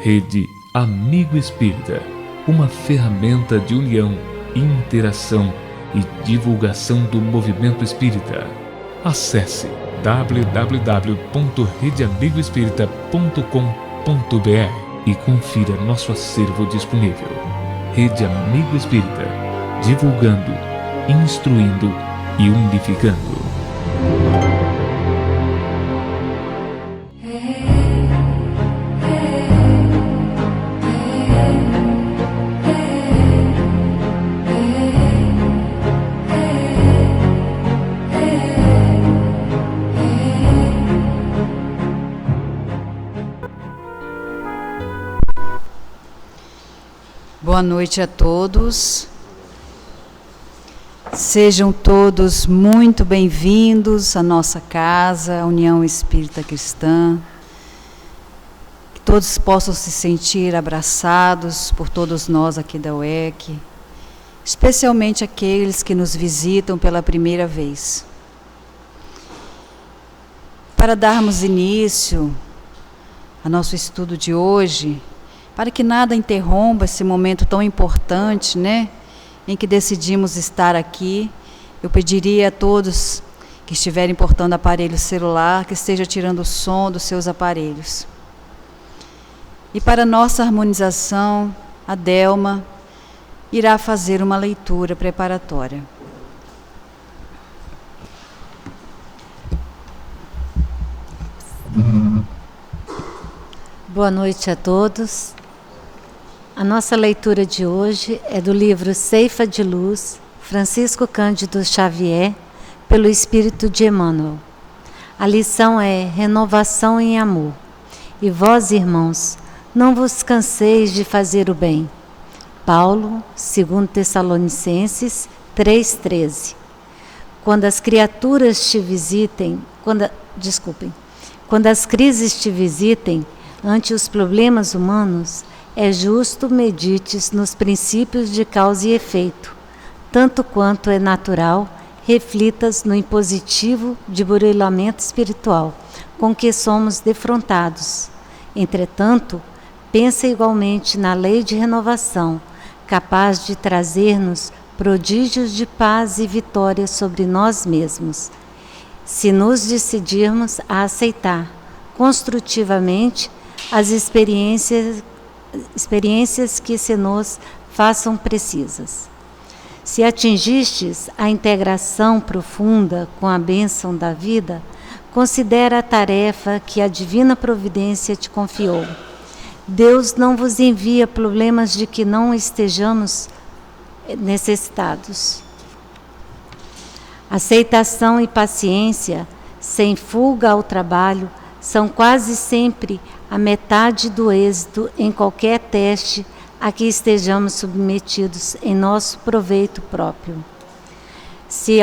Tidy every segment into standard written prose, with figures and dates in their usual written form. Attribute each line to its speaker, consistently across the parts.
Speaker 1: Rede Amigo Espírita, uma ferramenta de união, interação e divulgação do movimento espírita. Acesse www.redeamigoespírita.com.br e confira nosso acervo disponível. Rede Amigo Espírita, divulgando, instruindo e unificando.
Speaker 2: Boa noite a todos. Sejam todos muito bem-vindos à nossa casa, a União Espírita Cristã. Que todos possam se sentir abraçados por todos nós aqui da UEC, especialmente aqueles que nos visitam pela primeira vez. Para darmos início ao nosso estudo de hoje, para que nada interrompa esse momento tão importante, em que decidimos estar aqui, eu pediria a todos que estiverem portando aparelho celular, que esteja tirando o som dos seus aparelhos. E para nossa harmonização, a Delma irá fazer uma leitura preparatória.
Speaker 3: Boa noite a todos. A nossa leitura de hoje é do livro Ceifa de Luz, Francisco Cândido Xavier, pelo Espírito de Emmanuel. A lição é Renovação em Amor. E vós, irmãos, não vos canseis de fazer o bem. Paulo, 2 Tessalonicenses 3,13. Quando as criaturas te visitem, quando as crises te visitem, ante os problemas humanos, é justo medites nos princípios de causa e efeito, tanto quanto é natural, reflitas no impositivo de burilamento espiritual, com que somos defrontados. Entretanto, pensa igualmente na lei de renovação, capaz de trazer-nos prodígios de paz e vitória sobre nós mesmos, se nos decidirmos a aceitar construtivamente as experiências que se nos façam precisas. Se atingistes a integração profunda com a bênção da vida, considera a tarefa que a divina providência te confiou. Deus não vos envia problemas de que não estejamos necessitados. Aceitação e paciência, sem fuga ao trabalho, são quase sempre a metade do êxito em qualquer teste a que estejamos submetidos em nosso proveito próprio. Se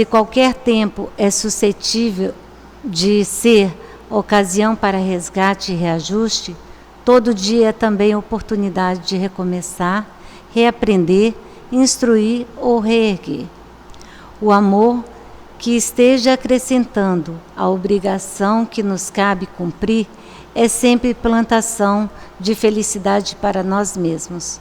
Speaker 3: qualquer tempo é suscetível de ser ocasião para resgate e reajuste, todo dia é também oportunidade de recomeçar, reaprender, instruir ou reerguer. O amor que esteja acrescentando a obrigação que nos cabe cumprir é sempre plantação de felicidade para nós mesmos.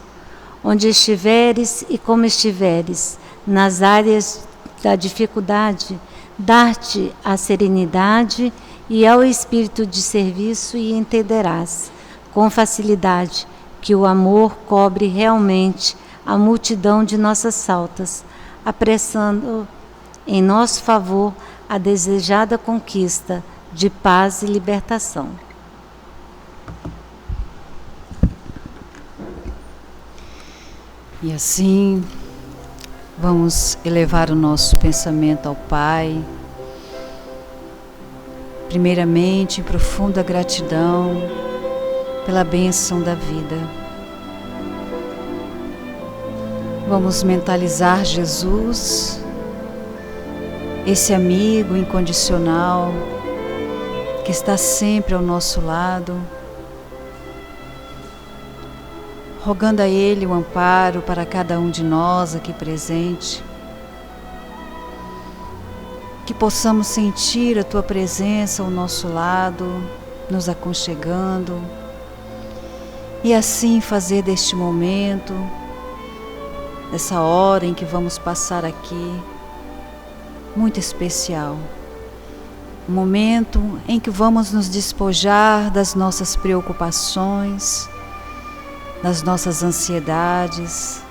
Speaker 3: Onde estiveres e como estiveres, nas áreas da dificuldade, dar-te a serenidade e ao espírito de serviço e entenderás, com facilidade, que o amor cobre realmente a multidão de nossas faltas, apressando em nosso favor a desejada conquista de paz e libertação.
Speaker 2: E assim, vamos elevar o nosso pensamento ao Pai. Primeiramente, em profunda gratidão pela bênção da vida. Vamos mentalizar Jesus, esse amigo incondicional que está sempre ao nosso lado, rogando a Ele o amparo para cada um de nós aqui presente, que possamos sentir a Tua presença ao nosso lado, nos aconchegando, e assim fazer deste momento, dessa hora em que vamos passar aqui, muito especial. Um momento em que vamos nos despojar das nossas preocupações, das nossas ansiedades.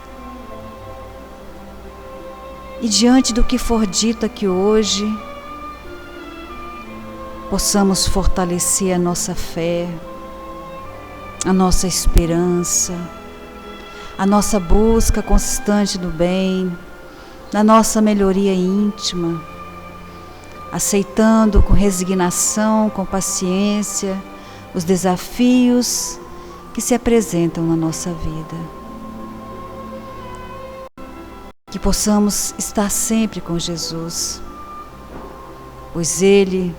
Speaker 2: E diante do que for dito aqui hoje, possamos fortalecer a nossa fé, a nossa esperança, a nossa busca constante do bem, da nossa melhoria íntima, aceitando com resignação, com paciência, os desafios que se apresentam na nossa vida. Que possamos estar sempre com Jesus, pois Ele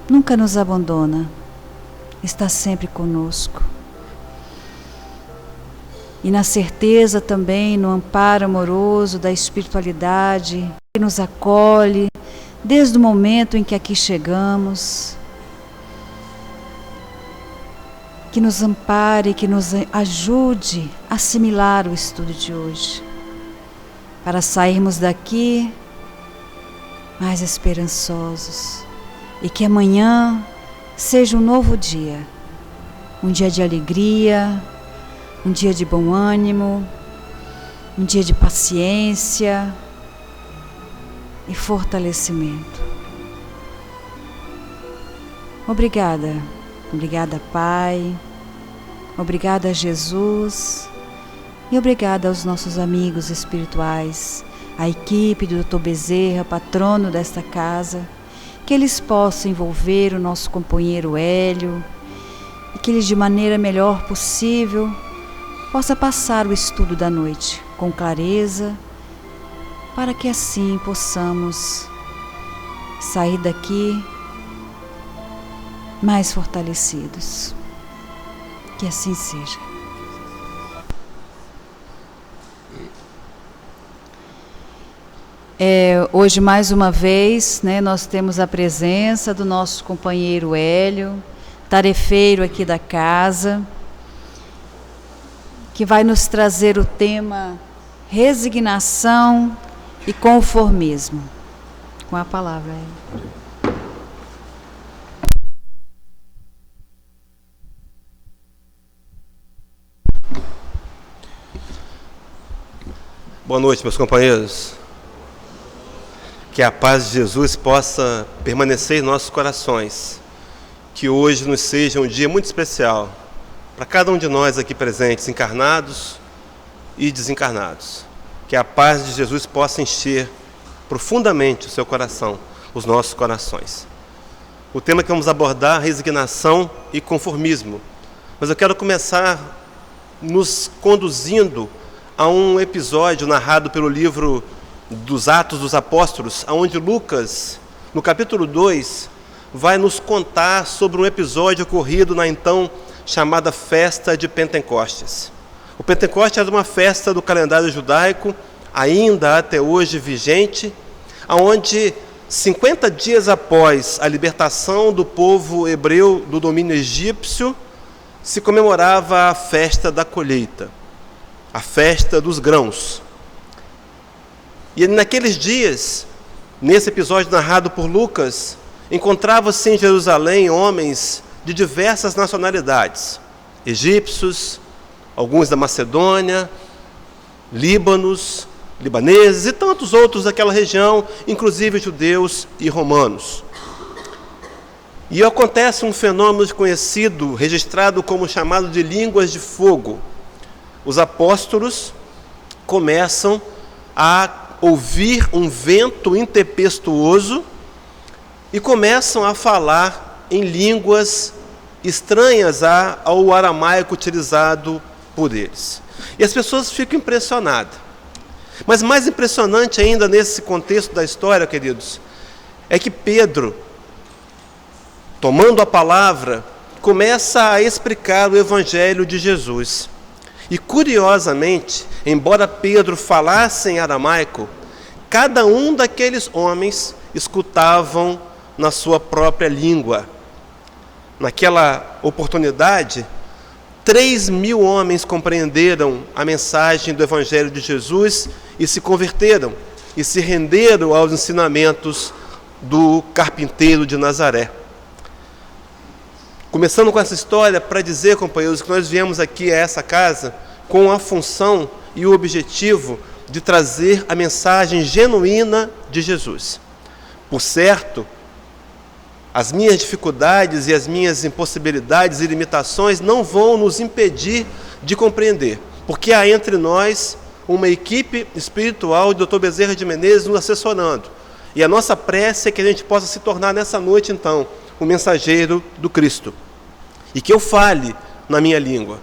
Speaker 2: nunca nos abandona, está sempre conosco. E na certeza também, no amparo amoroso da espiritualidade, que nos acolhe desde o momento em que aqui chegamos, que nos ampare, que nos ajude a assimilar o estudo de hoje, para sairmos daqui mais esperançosos e que amanhã seja um novo dia, um dia de alegria, um dia de bom ânimo, um dia de paciência e fortalecimento. Obrigada, obrigada Pai, obrigada Jesus e obrigada aos nossos amigos espirituais, a equipe do Dr. Bezerra, patrono desta casa, que eles possam envolver o nosso companheiro Hélio e que ele de maneira melhor possível possa passar o estudo da noite com clareza, para que assim possamos sair daqui mais fortalecidos. Que assim seja. Hoje, mais uma vez, nós temos a presença do nosso companheiro Hélio, tarefeiro aqui da casa, que vai nos trazer o tema resignação e conformismo. Com a palavra, Hélio.
Speaker 4: Boa noite, meus companheiros. Que a paz de Jesus possa permanecer em nossos corações. Que hoje nos seja um dia muito especial para cada um de nós aqui presentes, encarnados e desencarnados. Que a paz de Jesus possa encher profundamente o seu coração, os nossos corações. O tema que vamos abordar é resignação e conformismo. Mas eu quero começar nos conduzindo a um episódio narrado pelo livro dos Atos dos Apóstolos, onde Lucas, no capítulo 2, vai nos contar sobre um episódio ocorrido na então chamada Festa de Pentecostes. O Pentecostes era uma festa do calendário judaico, ainda até hoje vigente, onde 50 dias após a libertação do povo hebreu do domínio egípcio, se comemorava a festa da colheita, a festa dos grãos. E naqueles dias, nesse episódio narrado por Lucas, encontrava-se em Jerusalém homens de diversas nacionalidades, egípcios, alguns da Macedônia, libaneses e tantos outros daquela região, inclusive judeus e romanos. E acontece um fenômeno desconhecido, registrado como chamado de línguas de fogo. Os apóstolos começam a ouvir um vento intempestuoso e começam a falar em línguas estranhas ao aramaico utilizado por eles. E as pessoas ficam impressionadas. Mas mais impressionante ainda nesse contexto da história, queridos, é que Pedro, tomando a palavra, começa a explicar o Evangelho de Jesus. E curiosamente, embora Pedro falasse em aramaico, cada um daqueles homens escutavam na sua própria língua. Naquela oportunidade, 3.000 homens compreenderam a mensagem do Evangelho de Jesus e se converteram e se renderam aos ensinamentos do carpinteiro de Nazaré. Começando com essa história para dizer, companheiros, que nós viemos aqui a essa casa com a função e o objetivo de trazer a mensagem genuína de Jesus. Por certo, as minhas dificuldades e as minhas impossibilidades e limitações não vão nos impedir de compreender, porque há entre nós uma equipe espiritual de Dr. Bezerra de Menezes nos assessorando. E a nossa prece é que a gente possa se tornar nessa noite, então, o mensageiro do Cristo. E que eu fale na minha língua,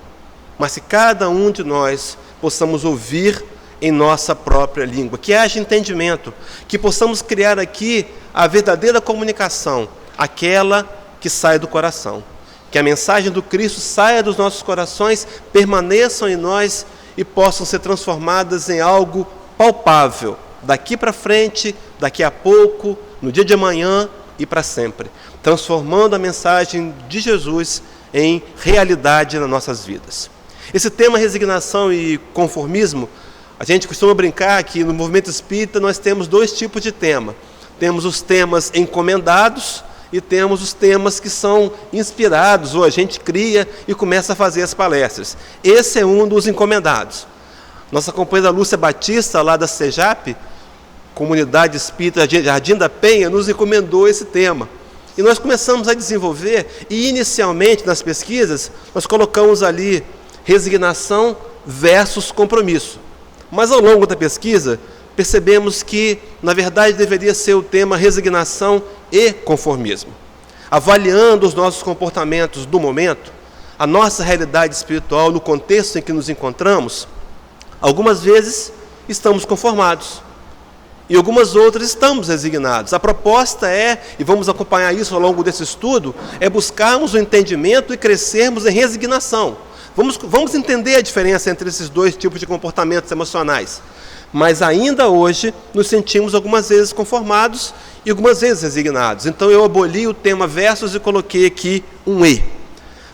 Speaker 4: mas que cada um de nós possamos ouvir em nossa própria língua, que haja entendimento, que possamos criar aqui a verdadeira comunicação, aquela que sai do coração. Que a mensagem do Cristo saia dos nossos corações, permaneçam em nós e possam ser transformadas em algo palpável, daqui para frente, daqui a pouco, no dia de amanhã e para sempre, transformando a mensagem de Jesus em realidade nas nossas vidas. Esse tema resignação e conformismo, a gente costuma brincar que no movimento espírita nós temos 2 tipos de tema. Temos os temas encomendados e temos os temas que são inspirados, ou a gente cria e começa a fazer as palestras. Esse é um dos encomendados. Nossa companheira Lúcia Batista, lá da CEJAP, Comunidade Espírita Jardim da Penha, nos encomendou esse tema. E nós começamos a desenvolver, e inicialmente nas pesquisas, nós colocamos ali resignação versus compromisso. Mas ao longo da pesquisa, percebemos que, na verdade, deveria ser o tema resignação e conformismo. Avaliando os nossos comportamentos do momento, a nossa realidade espiritual, no contexto em que nos encontramos, algumas vezes estamos conformados e algumas outras estamos resignados. A proposta é, e vamos acompanhar isso ao longo desse estudo, é buscarmos o entendimento e crescermos em resignação. Vamos entender a diferença entre esses 2 tipos de comportamentos emocionais. Mas ainda hoje nos sentimos algumas vezes conformados e algumas vezes resignados. Então eu aboli o tema versus e coloquei aqui um E.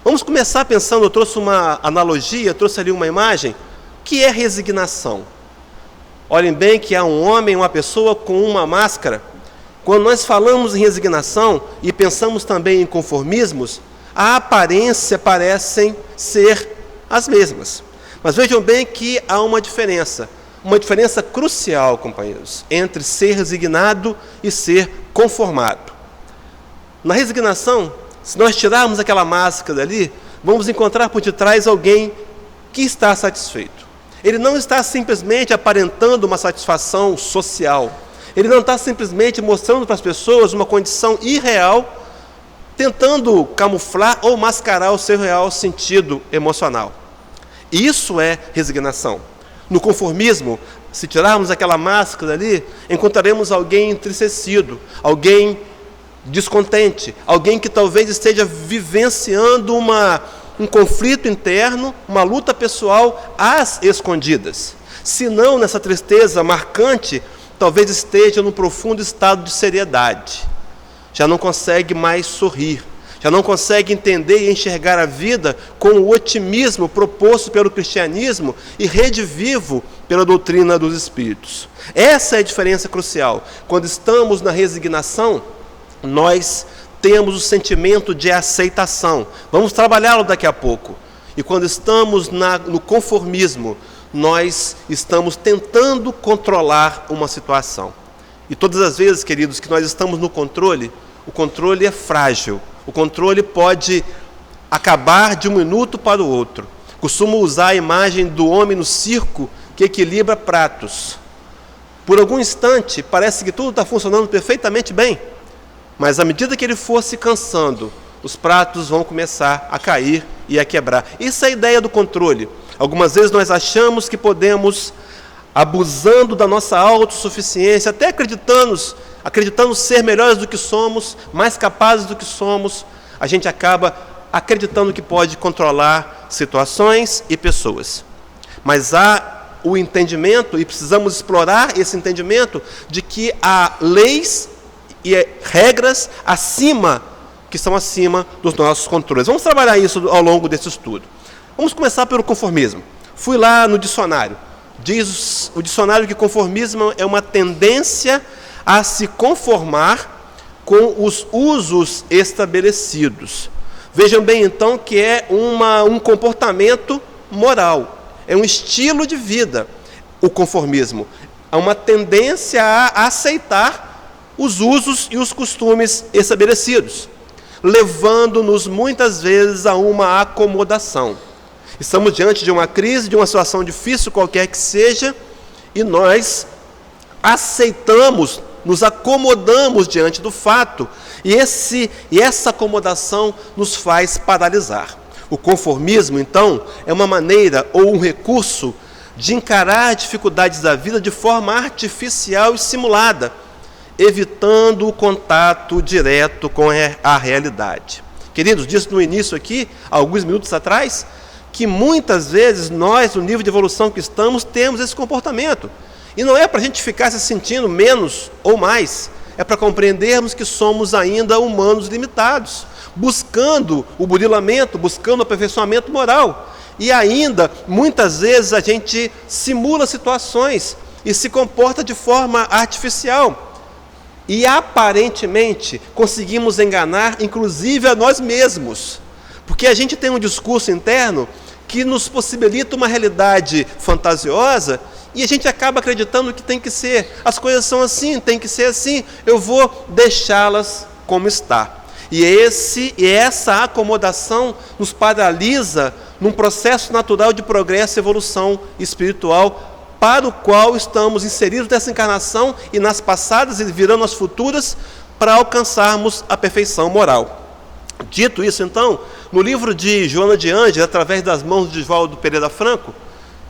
Speaker 4: Vamos começar pensando, eu trouxe uma analogia, trouxe ali uma imagem, que é resignação. Olhem bem que há um homem, uma pessoa com uma máscara. Quando nós falamos em resignação e pensamos também em conformismos, a aparência parecem ser as mesmas. Mas vejam bem que há uma diferença crucial, companheiros, entre ser resignado e ser conformado. Na resignação, se nós tirarmos aquela máscara dali, vamos encontrar por detrás alguém que está satisfeito. Ele não está simplesmente aparentando uma satisfação social. Ele não está simplesmente mostrando para as pessoas uma condição irreal, tentando camuflar ou mascarar o seu real sentido emocional. Isso é resignação. No conformismo, se tirarmos aquela máscara ali, encontraremos alguém entristecido, alguém descontente, alguém que talvez esteja vivenciando um conflito interno, uma luta pessoal às escondidas. Se não, nessa tristeza marcante, talvez esteja num profundo estado de seriedade. Já não consegue mais sorrir, já não consegue entender e enxergar a vida com o otimismo proposto pelo cristianismo e redivivo pela doutrina dos espíritos. Essa é a diferença crucial. Quando estamos na resignação, nós temos o sentimento de aceitação. Vamos trabalhá-lo daqui a pouco. E quando estamos no conformismo, nós estamos tentando controlar uma situação. E todas as vezes, queridos, que nós estamos no controle, o controle é frágil. O controle pode acabar de um minuto para o outro. Costumo usar a imagem do homem no circo que equilibra pratos. Por algum instante, parece que tudo está funcionando perfeitamente bem. Mas à medida que ele for se cansando, os pratos vão começar a cair e a quebrar. Isso é a ideia do controle. Algumas vezes nós achamos que podemos, abusando da nossa autossuficiência, até acreditando ser melhores do que somos, mais capazes do que somos, a gente acaba acreditando que pode controlar situações e pessoas. Mas há o entendimento, e precisamos explorar esse entendimento, de que há leis e regras que são acima dos nossos controles. Vamos trabalhar isso ao longo desse estudo. Vamos começar pelo conformismo. Fui lá no dicionário. Diz o dicionário que conformismo é uma tendência a se conformar com os usos estabelecidos. Vejam bem, então, que é um comportamento moral, é um estilo de vida, o conformismo. Há uma tendência a aceitar os usos e os costumes estabelecidos, levando-nos muitas vezes a uma acomodação. Estamos diante de uma crise, de uma situação difícil, qualquer que seja, e nós aceitamos, nos acomodamos diante do fato, e essa acomodação nos faz paralisar. O conformismo, então, é uma maneira ou um recurso de encarar dificuldades da vida de forma artificial e simulada, evitando o contato direto com a realidade. Queridos, disse no início aqui, alguns minutos atrás, que muitas vezes nós, no nível de evolução que estamos, temos esse comportamento. E não é para a gente ficar se sentindo menos ou mais, é para compreendermos que somos ainda humanos limitados, buscando o burilamento, buscando o aperfeiçoamento moral. E ainda, muitas vezes, a gente simula situações e se comporta de forma artificial. E aparentemente conseguimos enganar, inclusive, a nós mesmos. Porque a gente tem um discurso interno que nos possibilita uma realidade fantasiosa e a gente acaba acreditando que tem que ser. As coisas são assim, tem que ser assim, eu vou deixá-las como está. E essa acomodação nos paralisa num processo natural de progresso e evolução espiritual para o qual estamos inseridos nessa encarnação e nas passadas e virando as futuras para alcançarmos a perfeição moral. Dito isso, então, no livro de Joana de Ângeles, através das mãos de Oswaldo Pereira Franco,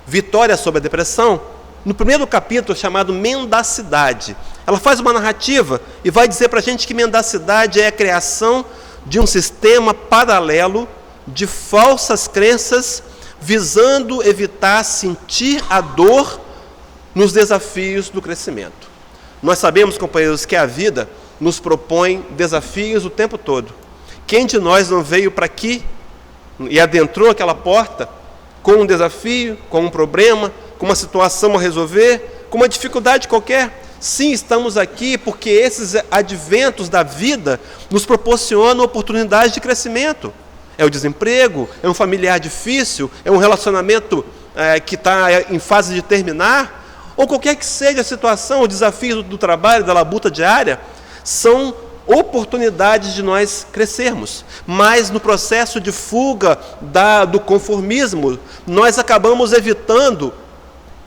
Speaker 4: Vitória sobre a Depressão, no primeiro capítulo chamado Mendacidade, ela faz uma narrativa e vai dizer para a gente que mendacidade é a criação de um sistema paralelo de falsas crenças visando evitar sentir a dor nos desafios do crescimento. Nós sabemos, companheiros, que a vida nos propõe desafios o tempo todo. Quem de nós não veio para aqui e adentrou aquela porta com um desafio, com um problema, com uma situação a resolver, com uma dificuldade qualquer? Sim, estamos aqui porque esses adventos da vida nos proporcionam oportunidades de crescimento. É o desemprego, é um familiar difícil, é um relacionamento que está em fase de terminar, ou qualquer que seja a situação, o desafio do trabalho, da labuta diária, são oportunidades de nós crescermos. Mas no processo de fuga do conformismo, nós acabamos evitando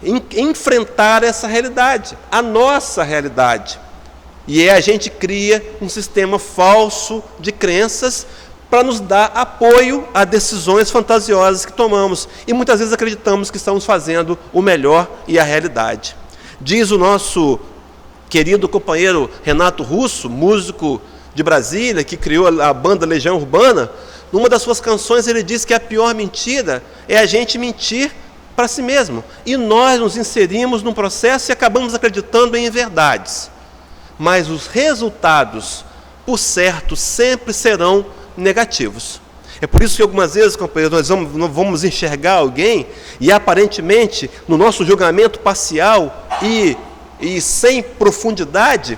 Speaker 4: enfrentar essa realidade, a nossa realidade. E a gente cria um sistema falso de crenças para nos dar apoio a decisões fantasiosas que tomamos. E muitas vezes acreditamos que estamos fazendo o melhor e a realidade. Diz o nosso querido companheiro Renato Russo, músico de Brasília, que criou a banda Legião Urbana, numa das suas canções ele diz que a pior mentira é a gente mentir para si mesmo. E nós nos inserimos num processo e acabamos acreditando em verdades. Mas os resultados, por certo, sempre serão negativos. É por isso que algumas vezes, companheiros, nós vamos enxergar alguém e aparentemente, no nosso julgamento parcial e sem profundidade,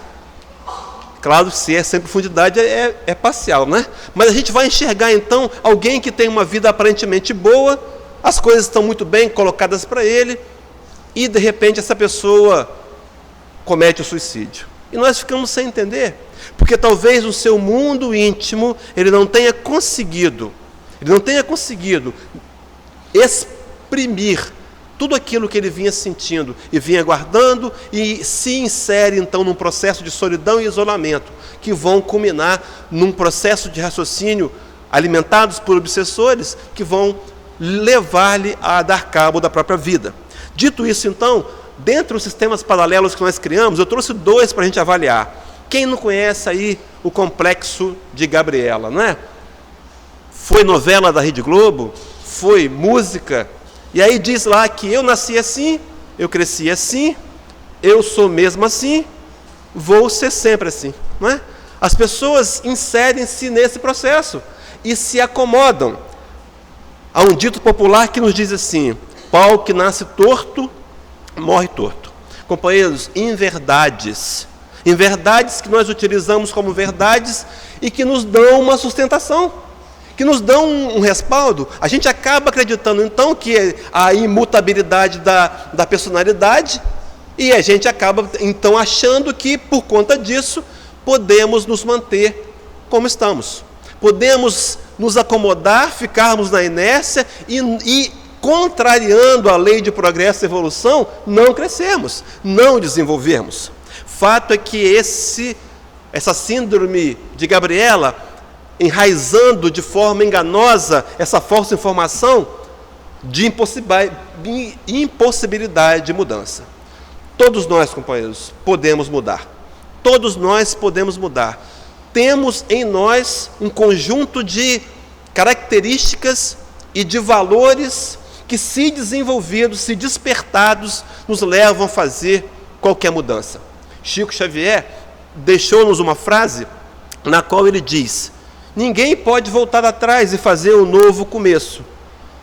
Speaker 4: claro que se é sem profundidade é parcial, né? Mas a gente vai enxergar então alguém que tem uma vida aparentemente boa, as coisas estão muito bem colocadas para ele, e de repente essa pessoa comete o suicídio. E nós ficamos sem entender, porque talvez no seu mundo íntimo ele não tenha conseguido exprimir tudo aquilo que ele vinha sentindo e vinha guardando, e se insere então num processo de solidão e isolamento, que vão culminar num processo de raciocínio alimentados por obsessores, que vão levar-lhe a dar cabo da própria vida. Dito isso, então, dentre os sistemas paralelos que nós criamos, eu trouxe 2 para a gente avaliar. Quem não conhece aí o Complexo de Gabriela, não é? Foi novela da Rede Globo, foi música, e aí diz lá que eu nasci assim, eu cresci assim, eu sou mesmo assim, vou ser sempre assim, não é? As pessoas inserem-se nesse processo e se acomodam. Há um dito popular que nos diz assim: pau que nasce torto, morre torto. Companheiros, inverdades que nós utilizamos como verdades e que nos dão uma sustentação, que nos dão um respaldo. A gente acaba acreditando então que a imutabilidade da personalidade, e a gente acaba então achando que por conta disso podemos nos manter como estamos. Podemos nos acomodar, ficarmos na inércia e contrariando a lei de progresso e evolução, não crescermos, não desenvolvermos. Fato é que essa síndrome de Gabriela, enraizando de forma enganosa essa falsa informação de impossibilidade de mudança. Todos nós, companheiros, podemos mudar. Todos nós podemos mudar. Temos em nós um conjunto de características e de valores que, se desenvolvidos, se despertados, nos levam a fazer qualquer mudança. Chico Xavier deixou-nos uma frase na qual ele diz: ninguém pode voltar atrás e fazer um novo começo,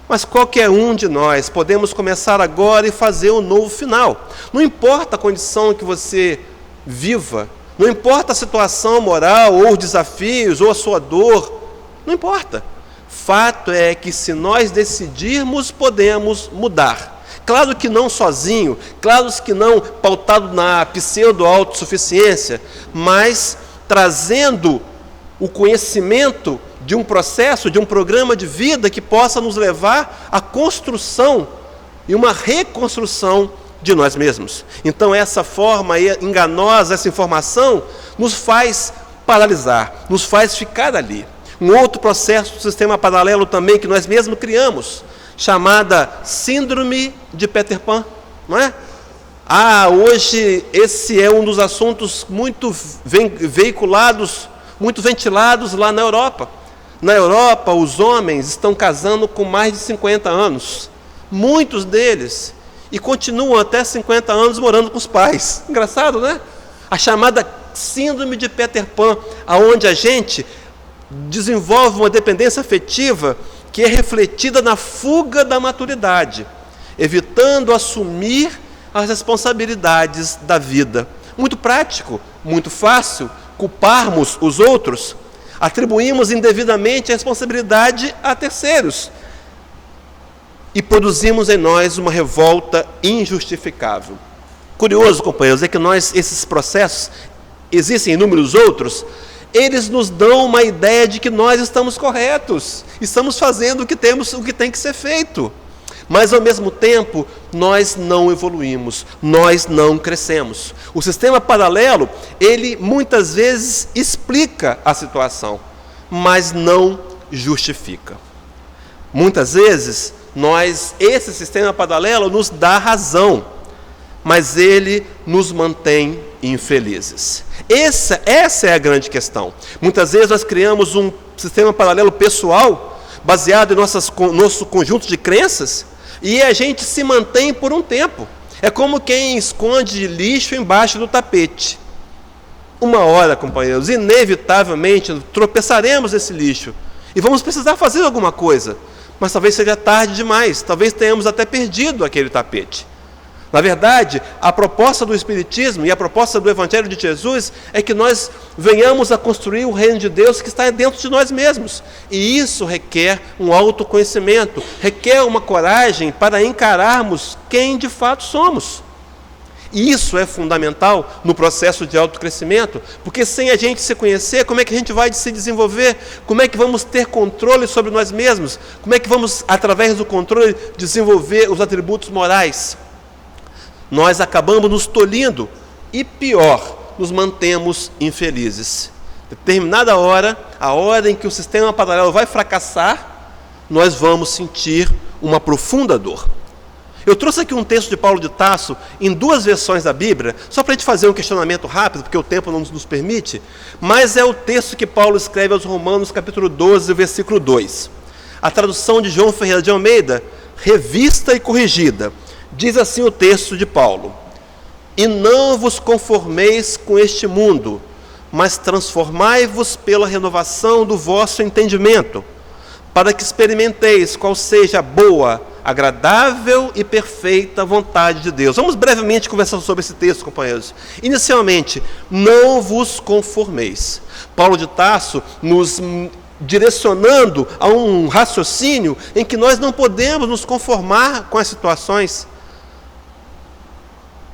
Speaker 4: mas qualquer um de nós podemos começar agora e fazer um novo final. Não importa a condição que você viva, não importa a situação moral, ou os desafios, ou a sua dor, não importa. Fato é que, se nós decidirmos, podemos mudar. Claro que não sozinho, claro que não pautado na pseudo-autossuficiência, mas trazendo o conhecimento de um processo, de um programa de vida que possa nos levar à construção e uma reconstrução de nós mesmos. Então, essa forma enganosa, essa informação, nos faz paralisar, nos faz ficar ali. Um outro processo do sistema paralelo também que nós mesmos criamos, chamada Síndrome de Peter Pan, não é? Hoje esse é um dos assuntos muito veiculados, muito ventilados lá na Europa. Na Europa, os homens estão casando com mais de 50 anos, muitos deles, e continuam até 50 anos morando com os pais. Engraçado, né? A chamada Síndrome de Peter Pan, aonde a gente desenvolve uma dependência afetiva que é refletida na fuga da maturidade, evitando assumir as responsabilidades da vida. Muito prático, muito fácil culparmos os outros, atribuímos indevidamente a responsabilidade a terceiros e produzimos em nós uma revolta injustificável. Curioso, companheiros, é que esses processos, existem inúmeros outros, eles nos dão uma ideia de que nós estamos corretos, estamos fazendo o que tem que ser feito. Mas, ao mesmo tempo, nós não evoluímos, nós não crescemos. O sistema paralelo, ele muitas vezes explica a situação, mas não justifica. Muitas vezes, esse sistema paralelo nos dá razão, mas ele nos mantém infelizes. Essa é a grande questão. Muitas vezes nós criamos um sistema paralelo pessoal, baseado em nosso conjunto de crenças, e a gente se mantém por um tempo. É como quem esconde lixo embaixo do tapete. Uma hora, companheiros, inevitavelmente tropeçaremos nesse lixo e vamos precisar fazer alguma coisa, mas talvez seja tarde demais, talvez tenhamos até perdido aquele tapete. Na verdade, a proposta do Espiritismo e a proposta do Evangelho de Jesus é que nós venhamos a construir o reino de Deus que está dentro de nós mesmos. E isso requer um autoconhecimento, requer uma coragem para encararmos quem de fato somos. E isso é fundamental no processo de autocrescimento, porque sem a gente se conhecer, como é que a gente vai se desenvolver? Como é que vamos ter controle sobre nós mesmos? Como é que vamos, através do controle, desenvolver os atributos morais? Nós acabamos nos tolhindo e, pior, nos mantemos infelizes. Determinada hora, a hora em que o sistema paralelo vai fracassar, nós vamos sentir uma profunda dor. Eu trouxe aqui um texto de Paulo de Tarso, em 2 versões da Bíblia, só para a gente fazer um questionamento rápido, porque o tempo não nos permite, mas é o texto que Paulo escreve aos Romanos, capítulo 12, versículo 2. A tradução de João Ferreira de Almeida, revista e corrigida, diz assim o texto de Paulo: e não vos conformeis com este mundo, mas transformai-vos pela renovação do vosso entendimento, para que experimenteis qual seja a boa, agradável e perfeita vontade de Deus. Vamos brevemente conversar sobre esse texto, companheiros. Inicialmente, não vos conformeis. Paulo de Tarso nos direcionando a um raciocínio em que nós não podemos nos conformar com as situações.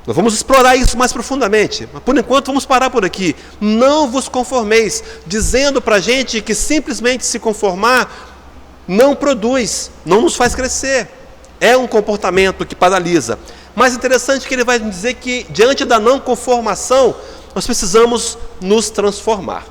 Speaker 4: Nós vamos explorar isso mais profundamente, mas por enquanto vamos parar por aqui. Não vos conformeis, dizendo para a gente que simplesmente se conformar não produz, não nos faz crescer. É um comportamento que paralisa. Mas interessante que ele vai dizer que diante da não conformação, nós precisamos nos transformar.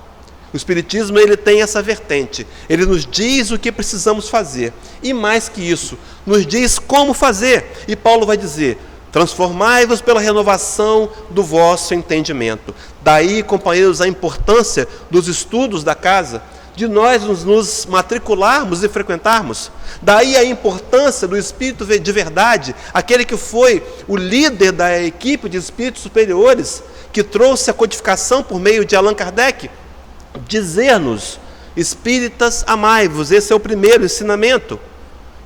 Speaker 4: O Espiritismo, ele tem essa vertente. Ele nos diz o que precisamos fazer. E mais que isso, nos diz como fazer. E Paulo vai dizer: transformai-vos pela renovação do vosso entendimento. Daí, companheiros, a importância dos estudos da casa, de nós nos matricularmos e frequentarmos. Daí a importância do Espírito de verdade, aquele que foi o líder da equipe de espíritos superiores, que trouxe a codificação por meio de Allan Kardec, dizer-nos: espíritas, amai-vos. Esse é o primeiro ensinamento.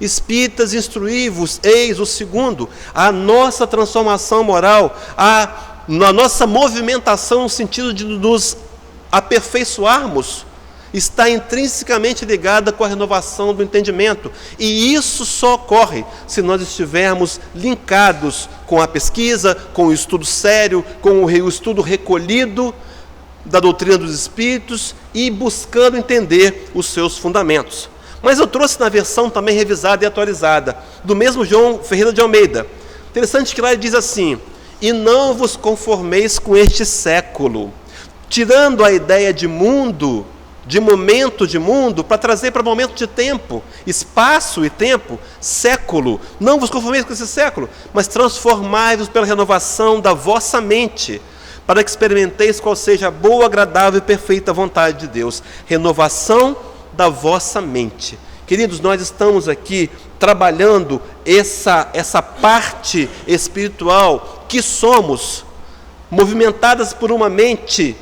Speaker 4: Espíritas, instruí-vos, eis o segundo. A nossa transformação moral, a nossa movimentação no sentido de nos aperfeiçoarmos, está intrinsecamente ligada com a renovação do entendimento. E isso só ocorre se nós estivermos linkados com a pesquisa, com o estudo sério, com o estudo recolhido da doutrina dos Espíritos e buscando entender os seus fundamentos. Mas eu trouxe na versão também revisada e atualizada, do mesmo João Ferreira de Almeida. Interessante que lá ele diz assim: e não vos conformeis com este século, tirando a ideia de mundo, de momento de mundo, para trazer para momento de tempo, espaço e tempo, século. Não vos conformeis com esse século, mas transformai-vos pela renovação da vossa mente, para que experimenteis qual seja a boa, agradável e perfeita vontade de Deus. Renovação da vossa mente. Queridos, nós estamos aqui trabalhando essa parte espiritual que somos, movimentadas por uma mente,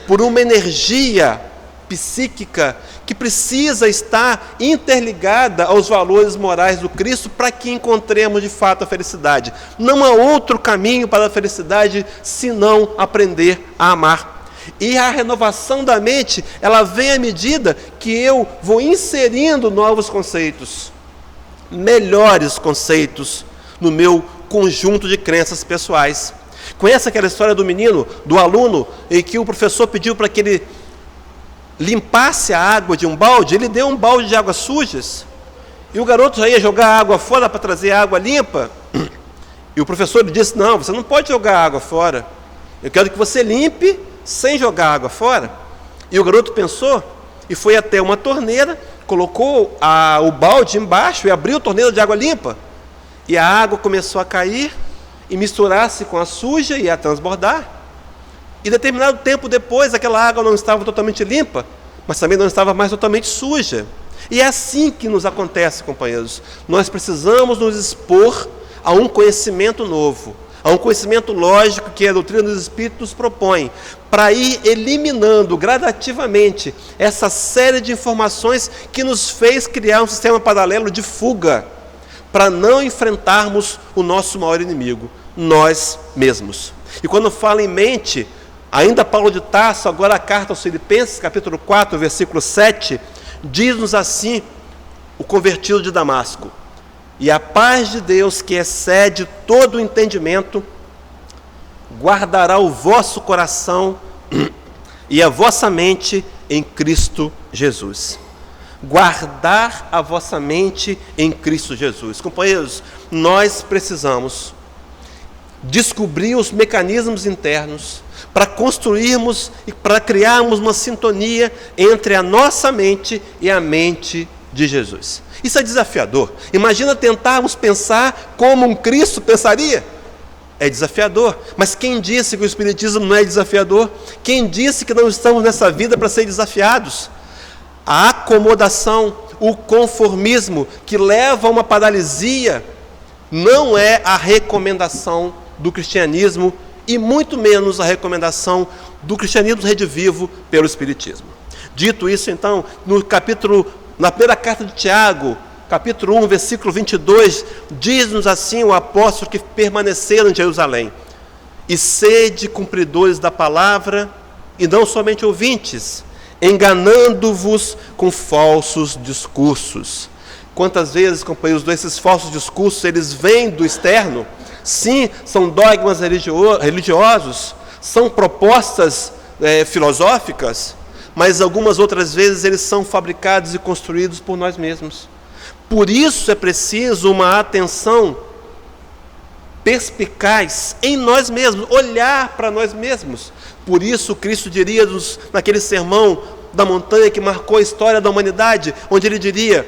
Speaker 4: por uma energia psíquica que precisa estar interligada aos valores morais do Cristo para que encontremos de fato a felicidade. Não há outro caminho para a felicidade senão aprender a amar. E a renovação da mente, ela vem à medida que eu vou inserindo novos conceitos, melhores conceitos no meu conjunto de crenças pessoais. Conhece aquela história do menino, do aluno, em que o professor pediu para que ele limpasse a água de um balde? Ele deu um balde de águas sujas, e o garoto já ia jogar a água fora para trazer a água limpa, e o professor lhe disse: não, você não pode jogar a água fora, eu quero que você limpe sem jogar a água fora. E o garoto pensou, e foi até uma torneira, colocou o balde embaixo e abriu a torneira de água limpa, e a água começou a cair, e misturar-se com a suja e a transbordar. E determinado tempo depois, aquela água não estava totalmente limpa, mas também não estava mais totalmente suja. E é assim que nos acontece, companheiros. Nós precisamos nos expor a um conhecimento novo, a um conhecimento lógico que a doutrina dos Espíritos nos propõe, para ir eliminando gradativamente essa série de informações que nos fez criar um sistema paralelo de fuga, para não enfrentarmos o nosso maior inimigo, nós mesmos. E quando falo em mente, ainda Paulo de Tarso, agora a carta aos Filipenses, capítulo 4, versículo 7, diz-nos assim, o convertido de Damasco: e a paz de Deus, que excede todo o entendimento, guardará o vosso coração e a vossa mente em Cristo Jesus. Guardar a vossa mente em Cristo Jesus. Companheiros, nós precisamos descobrir os mecanismos internos para construirmos e para criarmos uma sintonia entre a nossa mente e a mente de Jesus. Isso é desafiador. Imagina tentarmos pensar como um Cristo pensaria. É desafiador. Mas quem disse que o Espiritismo não é desafiador? Quem disse que não estamos nessa vida para ser desafiados? A acomodação, o conformismo que leva a uma paralisia não é a recomendação do cristianismo e muito menos a recomendação do cristianismo redivivo pelo Espiritismo. Dito isso, então, no capítulo Na primeira carta de Tiago, capítulo 1, versículo 22, diz-nos assim o apóstolo que permaneceram em Jerusalém: e sede cumpridores da palavra, e não somente ouvintes, enganando-vos com falsos discursos. Quantas vezes, companheiros, esses falsos discursos, eles vêm do externo? Sim, são dogmas religiosos, são propostas filosóficas, mas algumas outras vezes eles são fabricados e construídos por nós mesmos. Por isso é preciso uma atenção perspicaz em nós mesmos, olhar para nós mesmos. Por isso Cristo diria-nos naquele sermão da montanha que marcou a história da humanidade, onde ele diria: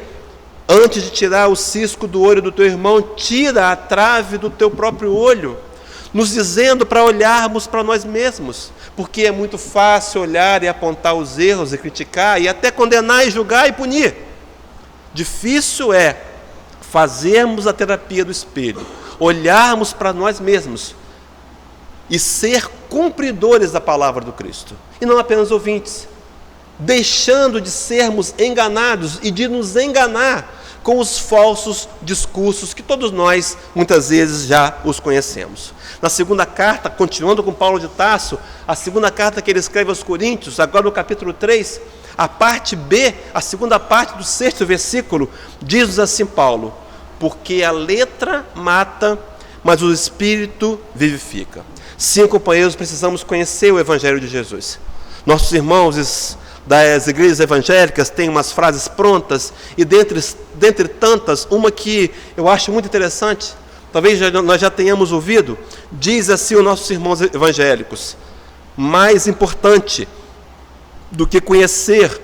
Speaker 4: antes de tirar o cisco do olho do teu irmão, tira a trave do teu próprio olho, nos dizendo para olharmos para nós mesmos, porque é muito fácil olhar e apontar os erros e criticar e até condenar e julgar e punir. Difícil é fazermos a terapia do espelho, olharmos para nós mesmos e ser cumpridores da palavra do Cristo, e não apenas ouvintes, deixando de sermos enganados e de nos enganar com os falsos discursos que todos nós muitas vezes já os conhecemos. Na segunda carta, continuando com Paulo de Tarso, a segunda carta que ele escreve aos Coríntios, agora no capítulo 3, a parte B, a segunda parte do 6º versículo, diz-nos assim Paulo: porque a letra mata, mas o Espírito vivifica. Sim, companheiros, precisamos conhecer o Evangelho de Jesus. Nossos irmãos das igrejas evangélicas têm umas frases prontas, e dentre tantas, uma que eu acho muito interessante, talvez nós já tenhamos ouvido, diz assim os nossos irmãos evangélicos: mais importante do que conhecer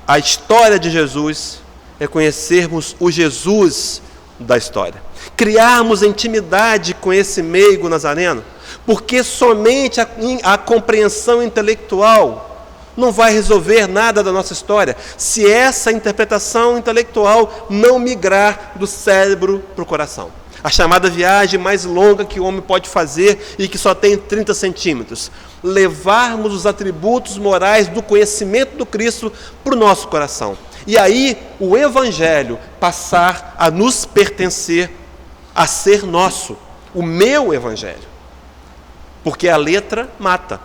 Speaker 4: a história de Jesus é conhecermos o Jesus da história, criarmos intimidade com esse meigo nazareno, porque somente a compreensão intelectual não vai resolver nada da nossa história, se essa interpretação intelectual não migrar do cérebro para o coração. A chamada viagem mais longa que o homem pode fazer e que só tem 30 centímetros. Levarmos os atributos morais do conhecimento do Cristo para o nosso coração. E aí o Evangelho passar a nos pertencer, a ser nosso, o meu Evangelho. Porque a letra mata.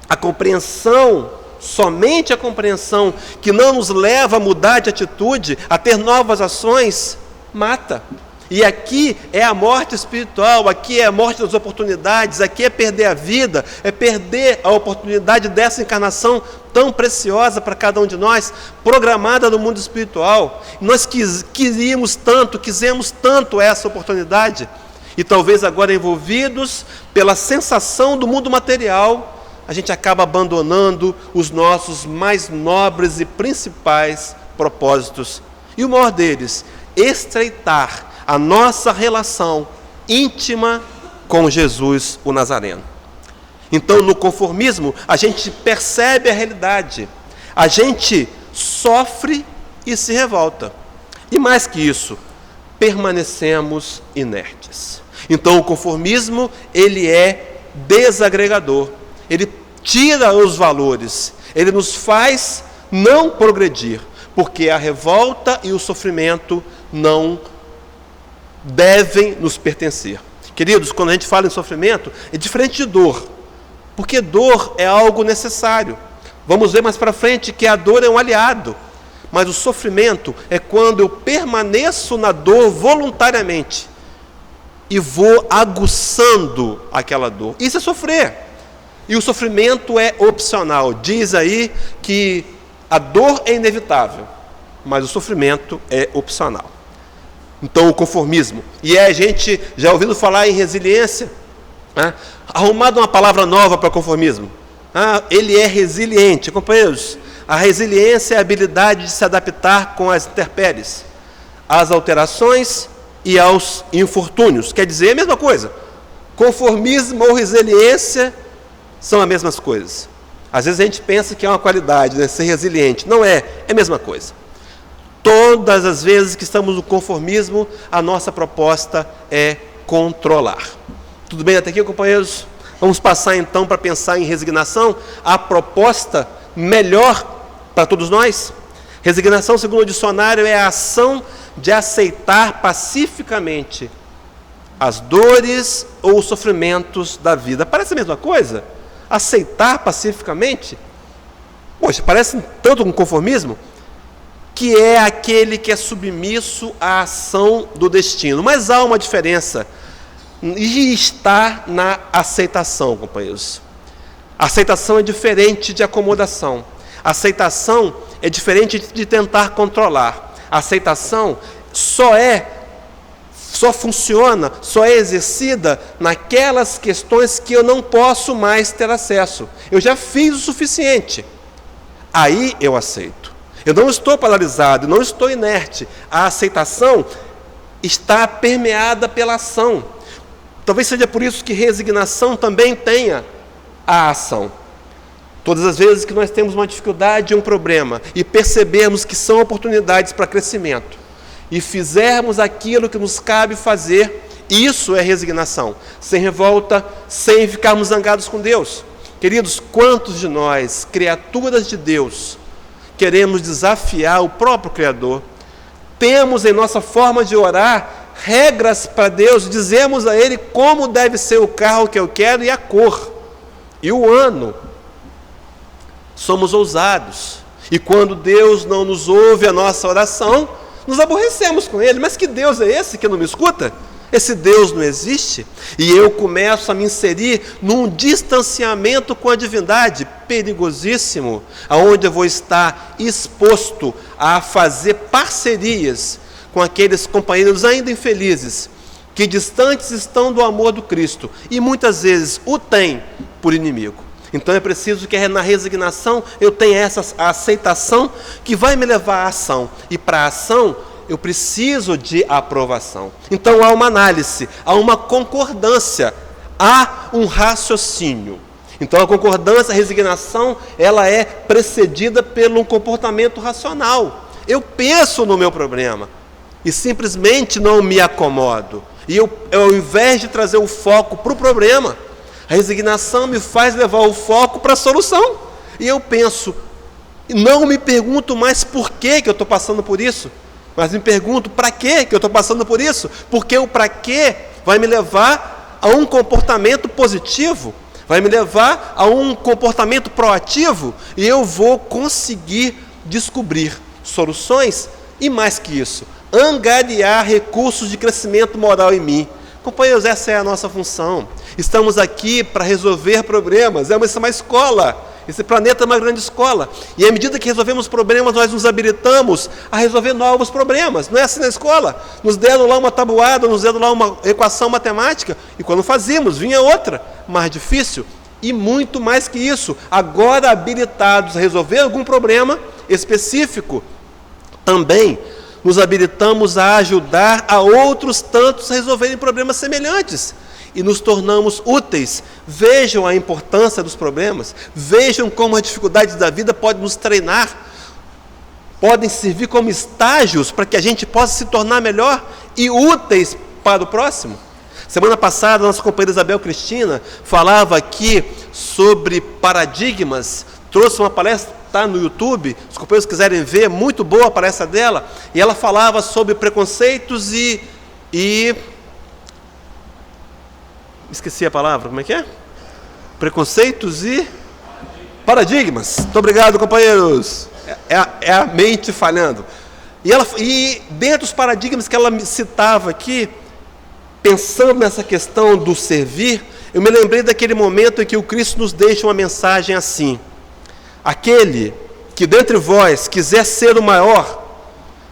Speaker 4: A compreensão, somente a compreensão que não nos leva a mudar de atitude, a ter novas ações, mata. E aqui é a morte espiritual, aqui é a morte das oportunidades, aqui é perder a vida, é perder a oportunidade dessa encarnação tão preciosa para cada um de nós, programada no mundo espiritual. Nós quisemos tanto essa oportunidade, e talvez agora envolvidos pela sensação do mundo material, a gente acaba abandonando os nossos mais nobres e principais propósitos. E o maior deles, estreitar a nossa relação íntima com Jesus, o Nazareno. Então, no conformismo, a gente percebe a realidade, a gente sofre e se revolta. E mais que isso, permanecemos inertes. Então, o conformismo, ele é desagregador, ele tira os valores, ele nos faz não progredir, porque a revolta e o sofrimento não devem nos pertencer. Queridos, quando a gente fala em sofrimento, é diferente de dor, porque dor é algo necessário. Vamos ver mais para frente que a dor é um aliado, mas o sofrimento é quando eu permaneço na dor voluntariamente e vou aguçando aquela dor. Isso é sofrer. E o sofrimento é opcional. Diz aí que a dor é inevitável, mas o sofrimento é opcional. Então, o conformismo. E a gente já ouvido falar em resiliência, né? Arrumado uma palavra nova para conformismo. Ele é resiliente. Companheiros, a resiliência é a habilidade de se adaptar com as intempéries, às alterações e aos infortúnios. Quer dizer, é a mesma coisa. Conformismo ou resiliência são as mesmas coisas. Às vezes a gente pensa que é uma qualidade, né? Ser resiliente. Não é, é a mesma coisa. Todas as vezes que estamos no conformismo, a nossa proposta é controlar. Tudo bem até aqui, companheiros? Vamos passar então para pensar em resignação, a proposta melhor para todos nós. Resignação, segundo o dicionário, é a ação de aceitar pacificamente as dores ou os sofrimentos da vida. Parece a mesma coisa? Aceitar pacificamente? Poxa, parece tanto um conformismo, que é aquele que é submisso à ação do destino. Mas há uma diferença, e está na aceitação, companheiros. Aceitação é diferente de acomodação. Aceitação é diferente de tentar controlar. Aceitação só funciona, só é exercida naquelas questões que eu não posso mais ter acesso. Eu já fiz o suficiente. Aí eu aceito. Eu não estou paralisado, não estou inerte. A aceitação está permeada pela ação. Talvez seja por isso que resignação também tenha a ação. Todas as vezes que nós temos uma dificuldade, um problema, e percebemos que são oportunidades para crescimento, e fizermos aquilo que nos cabe fazer, isso é resignação. Sem revolta, sem ficarmos zangados com Deus. Queridos, quantos de nós, criaturas de Deus, queremos desafiar o próprio Criador? Temos em nossa forma de orar regras para Deus, dizemos a Ele como deve ser o carro que eu quero e a cor, e o ano. Somos ousados, e quando Deus não nos ouve a nossa oração, nos aborrecemos com Ele. Mas que Deus é esse que não me escuta? Esse Deus não existe? E eu começo a me inserir num distanciamento com a divindade, perigosíssimo, aonde eu vou estar exposto a fazer parcerias com aqueles companheiros ainda infelizes, que distantes estão do amor do Cristo, e muitas vezes o têm por inimigo. Então é preciso que na resignação eu tenha essa aceitação que vai me levar à ação. E para a ação eu preciso de aprovação. Então há uma análise, há uma concordância, há um raciocínio. Então a concordância, a resignação, ela é precedida por um comportamento racional. Eu penso no meu problema e simplesmente não me acomodo. E eu, ao invés de trazer o foco para o problema, a resignação me faz levar o foco para a solução. E eu penso, não me pergunto mais por que eu estou passando por isso, mas me pergunto para que eu estou passando por isso, porque o para que vai me levar a um comportamento positivo, vai me levar a um comportamento proativo, e eu vou conseguir descobrir soluções, e mais que isso, angariar recursos de crescimento moral em mim. Companheiros, essa é a nossa função. Estamos aqui para resolver problemas. Essa é uma escola. Esse planeta é uma grande escola. E à medida que resolvemos problemas, nós nos habilitamos a resolver novos problemas. Não é assim na escola? Nos deram lá uma tabuada, nos deram lá uma equação matemática, e quando fazíamos, vinha outra, mais difícil. E muito mais que isso, agora habilitados a resolver algum problema específico, também nos habilitamos a ajudar a outros tantos a resolverem problemas semelhantes. E nos tornamos úteis. Vejam a importância dos problemas, vejam como as dificuldades da vida podem nos treinar, podem servir como estágios para que a gente possa se tornar melhor e úteis para o próximo. Semana passada, nossa companheira Isabel Cristina falava aqui sobre paradigmas, trouxe uma palestra, está no YouTube, os companheiros quiserem ver, muito boa a palestra dela, e ela falava sobre preconceitos e esqueci a palavra, como é que é? Preconceitos e paradigmas. Muito obrigado, companheiros. É a mente falhando. E dentro dos paradigmas que ela citava aqui, pensando nessa questão do servir, eu me lembrei daquele momento em que o Cristo nos deixa uma mensagem assim: aquele que dentre vós quiser ser o maior,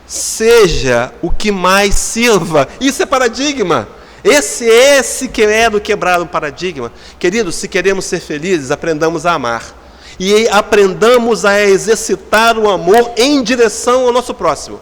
Speaker 4: seja o que mais sirva. Isso é paradigma. Esse que é do quebrar o paradigma. Queridos, se queremos ser felizes, aprendamos a amar. E aprendamos a exercitar o amor em direção ao nosso próximo,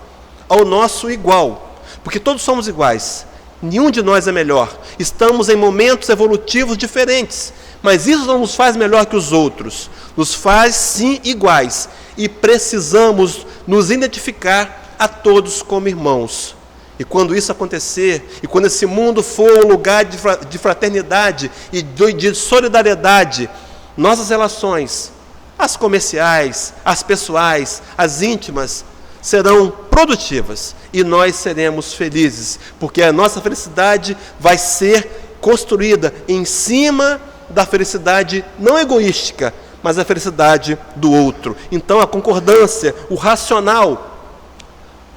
Speaker 4: ao nosso igual. Porque todos somos iguais. Nenhum de nós é melhor. Estamos em momentos evolutivos diferentes. Mas isso não nos faz melhor que os outros. Nos faz, sim, iguais. E precisamos nos identificar a todos como irmãos. E quando isso acontecer, e quando esse mundo for um lugar de fraternidade e de solidariedade, nossas relações, as comerciais, as pessoais, as íntimas, serão produtivas e nós seremos felizes, porque a nossa felicidade vai ser construída em cima da felicidade não egoística, mas a felicidade do outro. Então a concordância, o racional,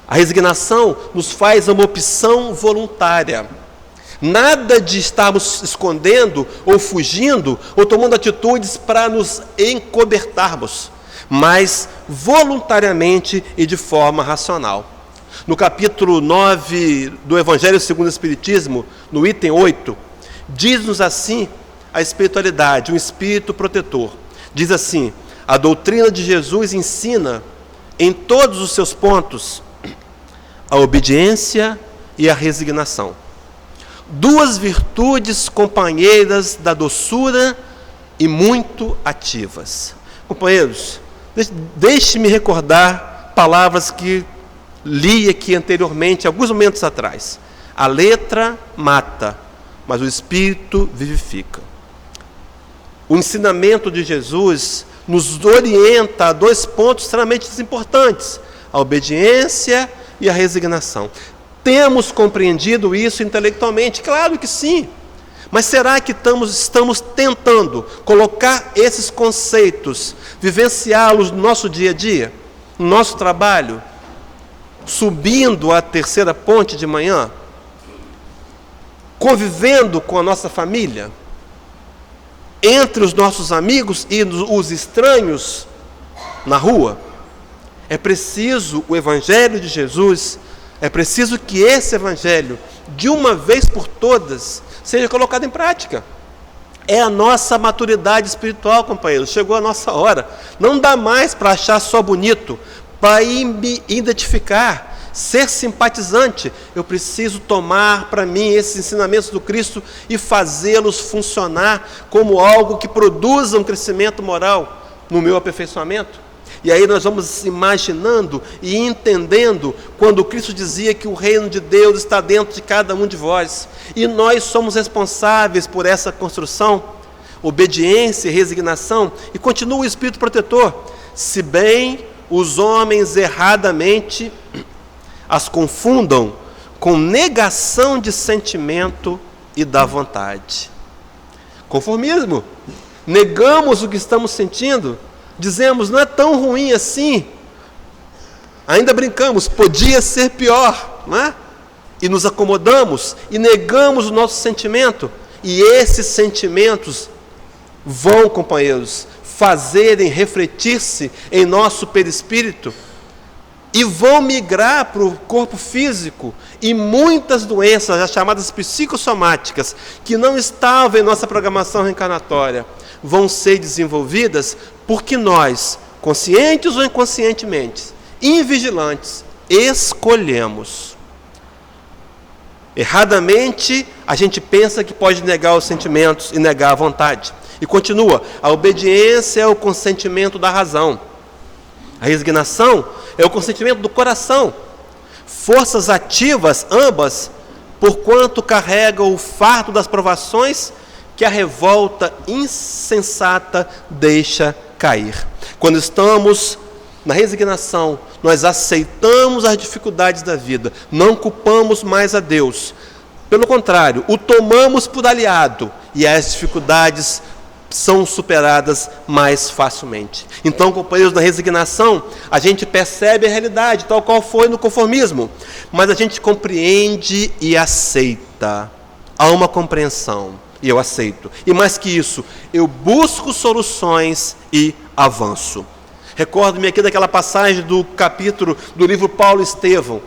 Speaker 4: a resignação nos faz uma opção voluntária. Nada de estarmos escondendo ou fugindo ou tomando atitudes para nos encobertarmos, mas voluntariamente e de forma racional. No capítulo 9 do Evangelho segundo o Espiritismo, no item 8, diz-nos assim a espiritualidade, um espírito protetor. Diz assim: a doutrina de Jesus ensina em todos os seus pontos a obediência e a resignação. Duas virtudes companheiras da doçura e muito ativas. Companheiros, deixe-me recordar palavras que li aqui anteriormente, alguns momentos atrás. A letra mata, mas o Espírito vivifica. O ensinamento de Jesus nos orienta a dois pontos extremamente importantes: a obediência e a resignação. Temos compreendido isso intelectualmente? Claro que sim. Mas será que estamos tentando colocar esses conceitos, vivenciá-los no nosso dia a dia, no nosso trabalho, subindo a terceira ponte de manhã, convivendo com a nossa família, entre os nossos amigos e os estranhos na rua? É preciso o Evangelho de Jesus, é preciso que esse Evangelho, de uma vez por todas, seja colocado em prática. É a nossa maturidade espiritual, companheiros. Chegou a nossa hora. Não dá mais para achar só bonito, para me identificar, ser simpatizante. Eu preciso tomar para mim esses ensinamentos do Cristo e fazê-los funcionar como algo que produza um crescimento moral no meu aperfeiçoamento. E aí nós vamos imaginando e entendendo quando Cristo dizia que o reino de Deus está dentro de cada um de vós. E nós somos responsáveis por essa construção, obediência e resignação. E continua o Espírito protetor: se bem os homens erradamente as confundam com negação de sentimento e da vontade. Conformismo. Negamos o que estamos sentindo. Dizemos, não é tão ruim assim. Ainda brincamos, podia ser pior, não é? E nos acomodamos e negamos o nosso sentimento. E esses sentimentos vão, companheiros, fazerem refletir-se em nosso perispírito e vão migrar para o corpo físico. E muitas doenças, as chamadas psicossomáticas, que não estavam em nossa programação reencarnatória, vão ser desenvolvidas porque nós, conscientes ou inconscientemente, invigilantes, escolhemos. Erradamente, a gente pensa que pode negar os sentimentos e negar a vontade. E continua: a obediência é o consentimento da razão. A resignação é o consentimento do coração. Forças ativas, ambas, porquanto carregam o fardo das provações que a revolta insensata deixa cair. Quando estamos na resignação, nós aceitamos as dificuldades da vida, não culpamos mais a Deus. Pelo contrário, o tomamos por aliado e as dificuldades são superadas mais facilmente. Então, companheiros, na resignação, a gente percebe a realidade, tal qual foi no conformismo, mas a gente compreende e aceita. Há uma compreensão. E eu aceito. E mais que isso, eu busco soluções e avanço. Recordo-me aqui daquela passagem do capítulo do livro Paulo e Estevão,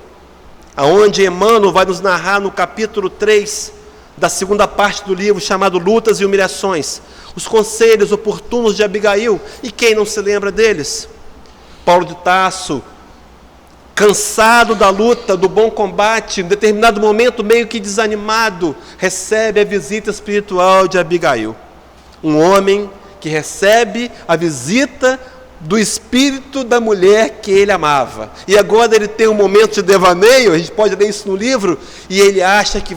Speaker 4: aonde Emmanuel vai nos narrar no capítulo 3 da segunda parte do livro, chamado Lutas e Humilhações, os conselhos oportunos de Abigail. E quem não se lembra deles? Paulo de Tarso, cansado da luta, do bom combate, em determinado momento, meio que desanimado, recebe a visita espiritual de Abigail. Um homem que recebe a visita do espírito da mulher que ele amava. E agora ele tem um momento de devaneio, a gente pode ler isso no livro, e ele acha que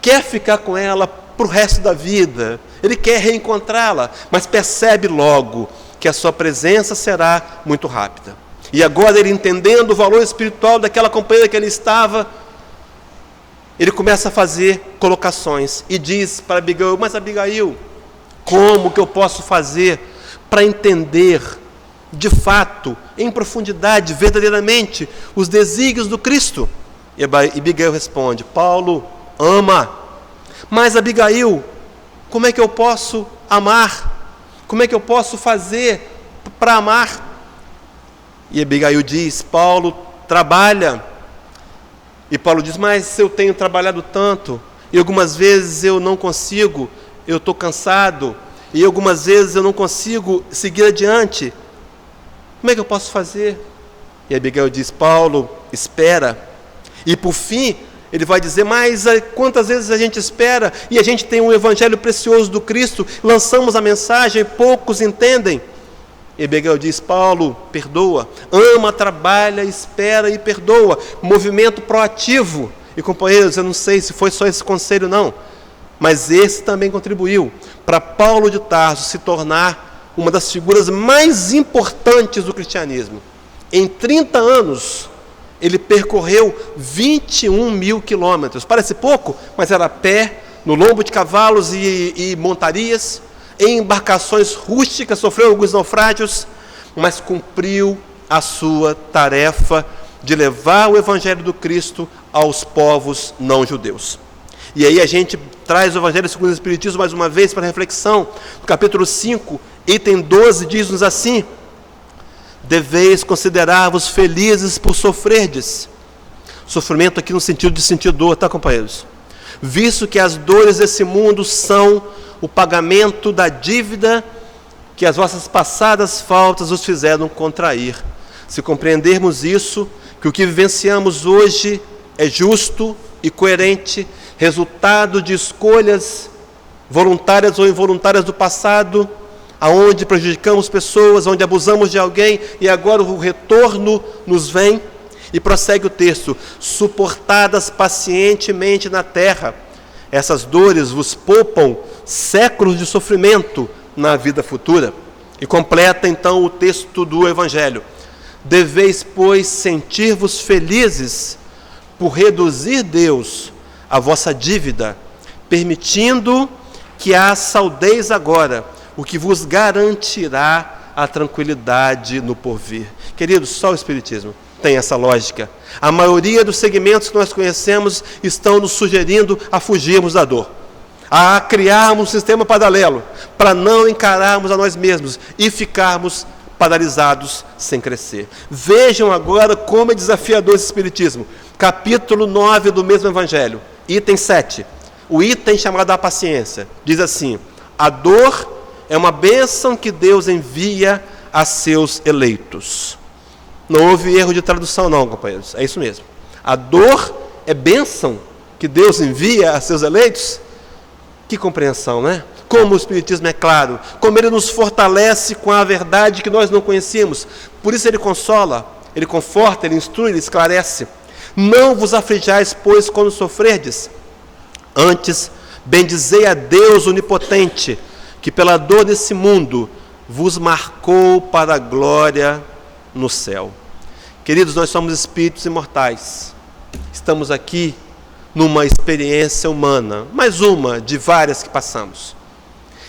Speaker 4: quer ficar com ela para o resto da vida. Ele quer reencontrá-la, mas percebe logo que a sua presença será muito rápida. E agora ele, entendendo o valor espiritual daquela companheira que ele estava, ele começa a fazer colocações e diz para Abigail: mas Abigail, como que eu posso fazer para entender de fato, em profundidade, verdadeiramente, os desígnios do Cristo? E Abigail responde: Paulo ama. Mas Abigail, como é que eu posso amar? Como é que eu posso fazer para amar? E Abigail diz: Paulo trabalha. E Paulo diz: mas eu tenho trabalhado tanto, e algumas vezes eu não consigo, eu estou cansado, e algumas vezes eu não consigo seguir adiante. Como é que eu posso fazer? E Abigail diz: Paulo, espera. E por fim, ele vai dizer: mas quantas vezes a gente espera, e a gente tem um evangelho precioso do Cristo, lançamos a mensagem e poucos entendem. E Abigail diz: Paulo, perdoa, ama, trabalha, espera e perdoa. Movimento proativo. E companheiros, eu não sei se foi só esse conselho não, mas esse também contribuiu para Paulo de Tarso se tornar uma das figuras mais importantes do cristianismo. Em 30 anos, ele percorreu 21 mil quilômetros. Parece pouco, mas era a pé, no lombo de cavalos e montarias, em embarcações rústicas, sofreu alguns naufrágios, mas cumpriu a sua tarefa de levar o evangelho do Cristo aos povos não judeus. E aí a gente traz o evangelho segundo o Espiritismo mais uma vez para reflexão. No capítulo 5, item 12, diz-nos assim: deveis considerar-vos felizes por sofrerdes. Sofrimento aqui no sentido de sentir dor, tá, companheiros? Visto que as dores desse mundo são o pagamento da dívida que as vossas passadas faltas os fizeram contrair. Se compreendermos isso, que o que vivenciamos hoje é justo e coerente, resultado de escolhas voluntárias ou involuntárias do passado, aonde prejudicamos pessoas, onde abusamos de alguém, e agora o retorno nos vem. E prossegue o texto: suportadas pacientemente na terra, essas dores vos poupam séculos de sofrimento na vida futura. E completa então o texto do Evangelho: deveis, pois, sentir-vos felizes por reduzir Deus a vossa dívida, permitindo que a saldeis agora, o que vos garantirá a tranquilidade no porvir. Queridos, só o Espiritismo tem essa lógica. A maioria dos segmentos que nós conhecemos estão nos sugerindo a fugirmos da dor, a criarmos um sistema paralelo, para não encararmos a nós mesmos e ficarmos paralisados sem crescer. Vejam agora como é desafiador esse Espiritismo. Capítulo 9 do mesmo Evangelho, item 7, o item chamado a paciência, diz assim: a dor é uma bênção que Deus envia a seus eleitos. Não houve erro de tradução não, companheiros, é isso mesmo. A dor é bênção que Deus envia a seus eleitos? Que compreensão, né? Como o Espiritismo é claro, como ele nos fortalece com a verdade que nós não conhecíamos. Por isso ele consola, ele conforta, ele instrui, ele esclarece. Não vos aflijais, pois, quando sofrerdes. Antes, bendizei a Deus onipotente, que pela dor desse mundo vos marcou para a glória no céu. Queridos, nós somos espíritos imortais. Estamos aqui numa experiência humana, mais uma de várias que passamos.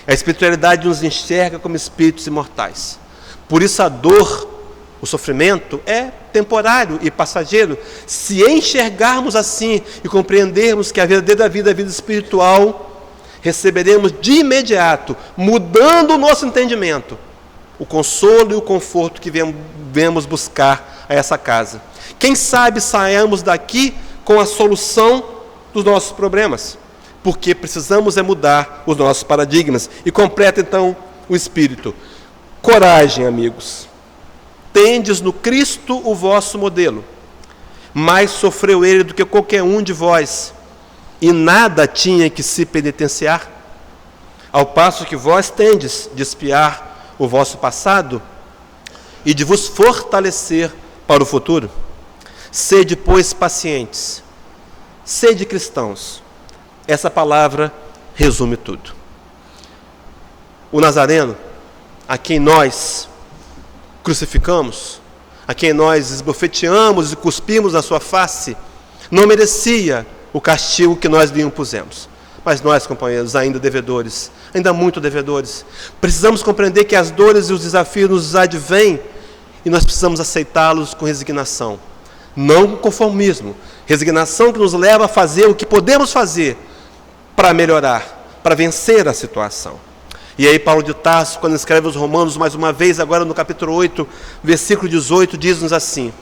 Speaker 4: A espiritualidade nos enxerga como espíritos imortais. Por isso a dor, o sofrimento é temporário e passageiro. Se enxergarmos assim e compreendermos que a verdadeira vida é a vida espiritual, receberemos de imediato, mudando o nosso entendimento, o consolo e o conforto que viemos buscar a essa casa. Quem sabe saiamos daqui com a solução dos nossos problemas, porque precisamos mudar os nossos paradigmas. E completa então o Espírito: coragem, amigos, tendes no Cristo o vosso modelo, mais sofreu ele do que qualquer um de vós, e nada tinha que se penitenciar, ao passo que vós tendes de espiar o vosso passado e de vos fortalecer para o futuro. Sede, pois, pacientes, sede cristãos. Essa palavra resume tudo. O Nazareno, a quem nós crucificamos, a quem nós esbofeteamos e cuspimos na sua face, não merecia o castigo que nós lhe impusemos. Mas nós, companheiros, ainda devedores, ainda muito devedores, precisamos compreender que as dores e os desafios nos advêm e nós precisamos aceitá-los com resignação, não com conformismo. Resignação que nos leva a fazer o que podemos fazer para melhorar, para vencer a situação. E aí Paulo de Tarso, quando escreve aos Romanos, mais uma vez, agora no capítulo 8, versículo 18, diz-nos assim: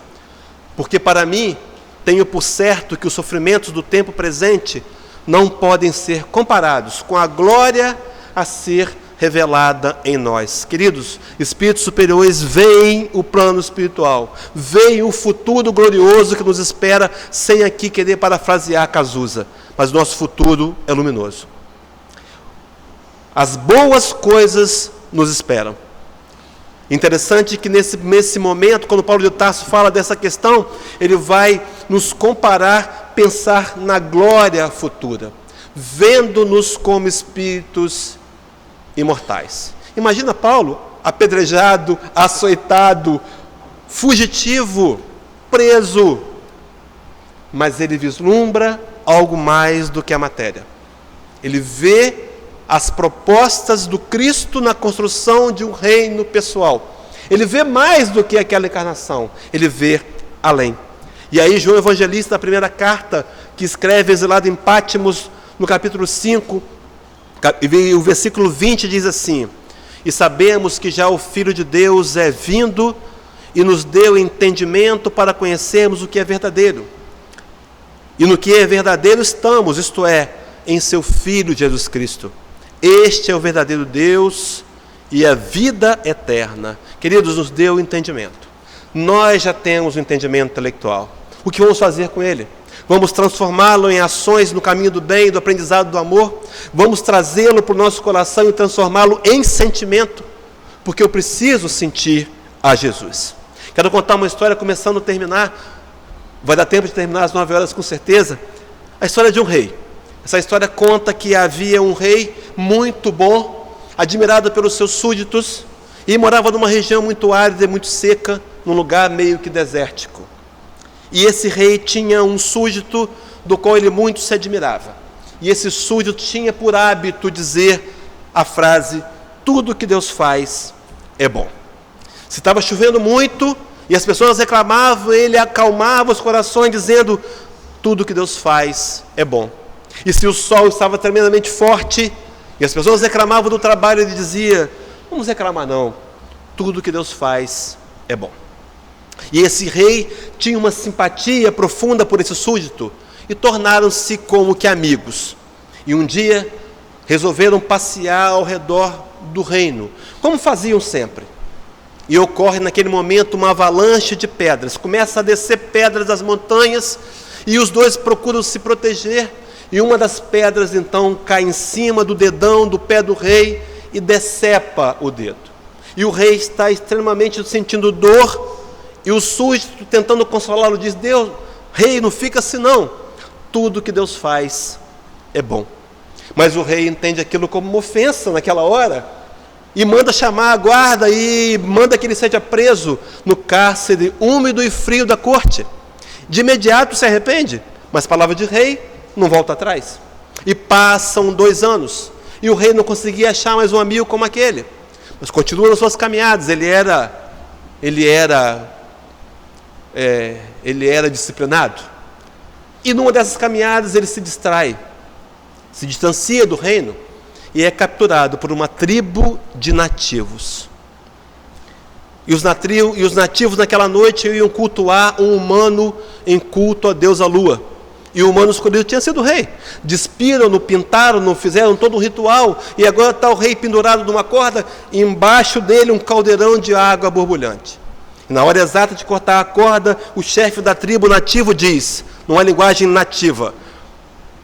Speaker 4: porque para mim tenho por certo que os sofrimentos do tempo presente não podem ser comparados com a glória a ser revelada em nós. Queridos, espíritos superiores, veem o plano espiritual, veem o futuro glorioso que nos espera, sem aqui querer parafrasear Cazuza, mas nosso futuro é luminoso. As boas coisas nos esperam. Interessante que nesse momento, quando Paulo de Tarso fala dessa questão, ele vai nos comparar, pensar na glória futura, vendo-nos como espíritos imortais. Imagina Paulo, apedrejado, açoitado, fugitivo, preso, mas ele vislumbra algo mais do que a matéria. Ele vê as propostas do Cristo na construção de um reino pessoal. Ele vê mais do que aquela encarnação, ele vê além. E aí João Evangelista, na primeira carta que escreve, exilado em Pátimos, no capítulo 5, o versículo 20 diz assim: e sabemos que já o Filho de Deus é vindo e nos deu entendimento para conhecermos o que é verdadeiro. E no que é verdadeiro estamos, isto é, em seu Filho Jesus Cristo. Este é o verdadeiro Deus e a vida eterna. Queridos, nos deu entendimento. Nós já temos o entendimento intelectual. O que vamos fazer com ele? Vamos transformá-lo em ações no caminho do bem, do aprendizado do amor. Vamos trazê-lo para o nosso coração e transformá-lo em sentimento, porque eu preciso sentir a Jesus. Quero contar uma história, começando a terminar. Vai dar tempo de terminar às 9 horas com certeza. A história de um rei. Essa história conta que havia um rei muito bom, admirado pelos seus súditos, e morava numa região muito árida e muito seca, num lugar meio que desértico. E esse rei tinha um súdito do qual ele muito se admirava. E esse súdito tinha por hábito dizer a frase: tudo que Deus faz é bom. Se estava chovendo muito e as pessoas reclamavam, ele acalmava os corações dizendo: tudo que Deus faz é bom. E se o sol estava tremendamente forte e as pessoas reclamavam do trabalho, ele dizia: não vamos reclamar não, tudo que Deus faz é bom. E esse rei tinha uma simpatia profunda por esse súdito e tornaram-se como que amigos. E um dia resolveram passear ao redor do reino, como faziam sempre. E ocorre naquele momento uma avalanche de pedras. Começa a descer pedras das montanhas e os dois procuram se proteger. E uma das pedras então cai em cima do dedão do pé do rei e decepa o dedo. E o rei está extremamente sentindo dor. E o súdito, tentando consolá-lo, diz: Deus, rei, não fica assim não. Tudo que Deus faz é bom. Mas o rei entende aquilo como uma ofensa naquela hora e manda chamar a guarda e manda que ele seja preso no cárcere úmido e frio da corte. De imediato se arrepende, mas palavra de rei não volta atrás. E passam 2 anos e o rei não conseguia achar mais um amigo como aquele, mas continua nas suas caminhadas. Ele era disciplinado. E numa dessas caminhadas ele se distrai, se distancia do reino e é capturado por uma tribo de nativos. E os nativos naquela noite iam cultuar um humano em culto a deusa lua. E o humano escolhido tinha sido o rei. Despiram-no, pintaram-no, fizeram todo um ritual. E agora está o rei pendurado numa corda, e embaixo dele um caldeirão de água borbulhante. E na hora exata de cortar a corda, o chefe da tribo nativo diz, numa linguagem nativa: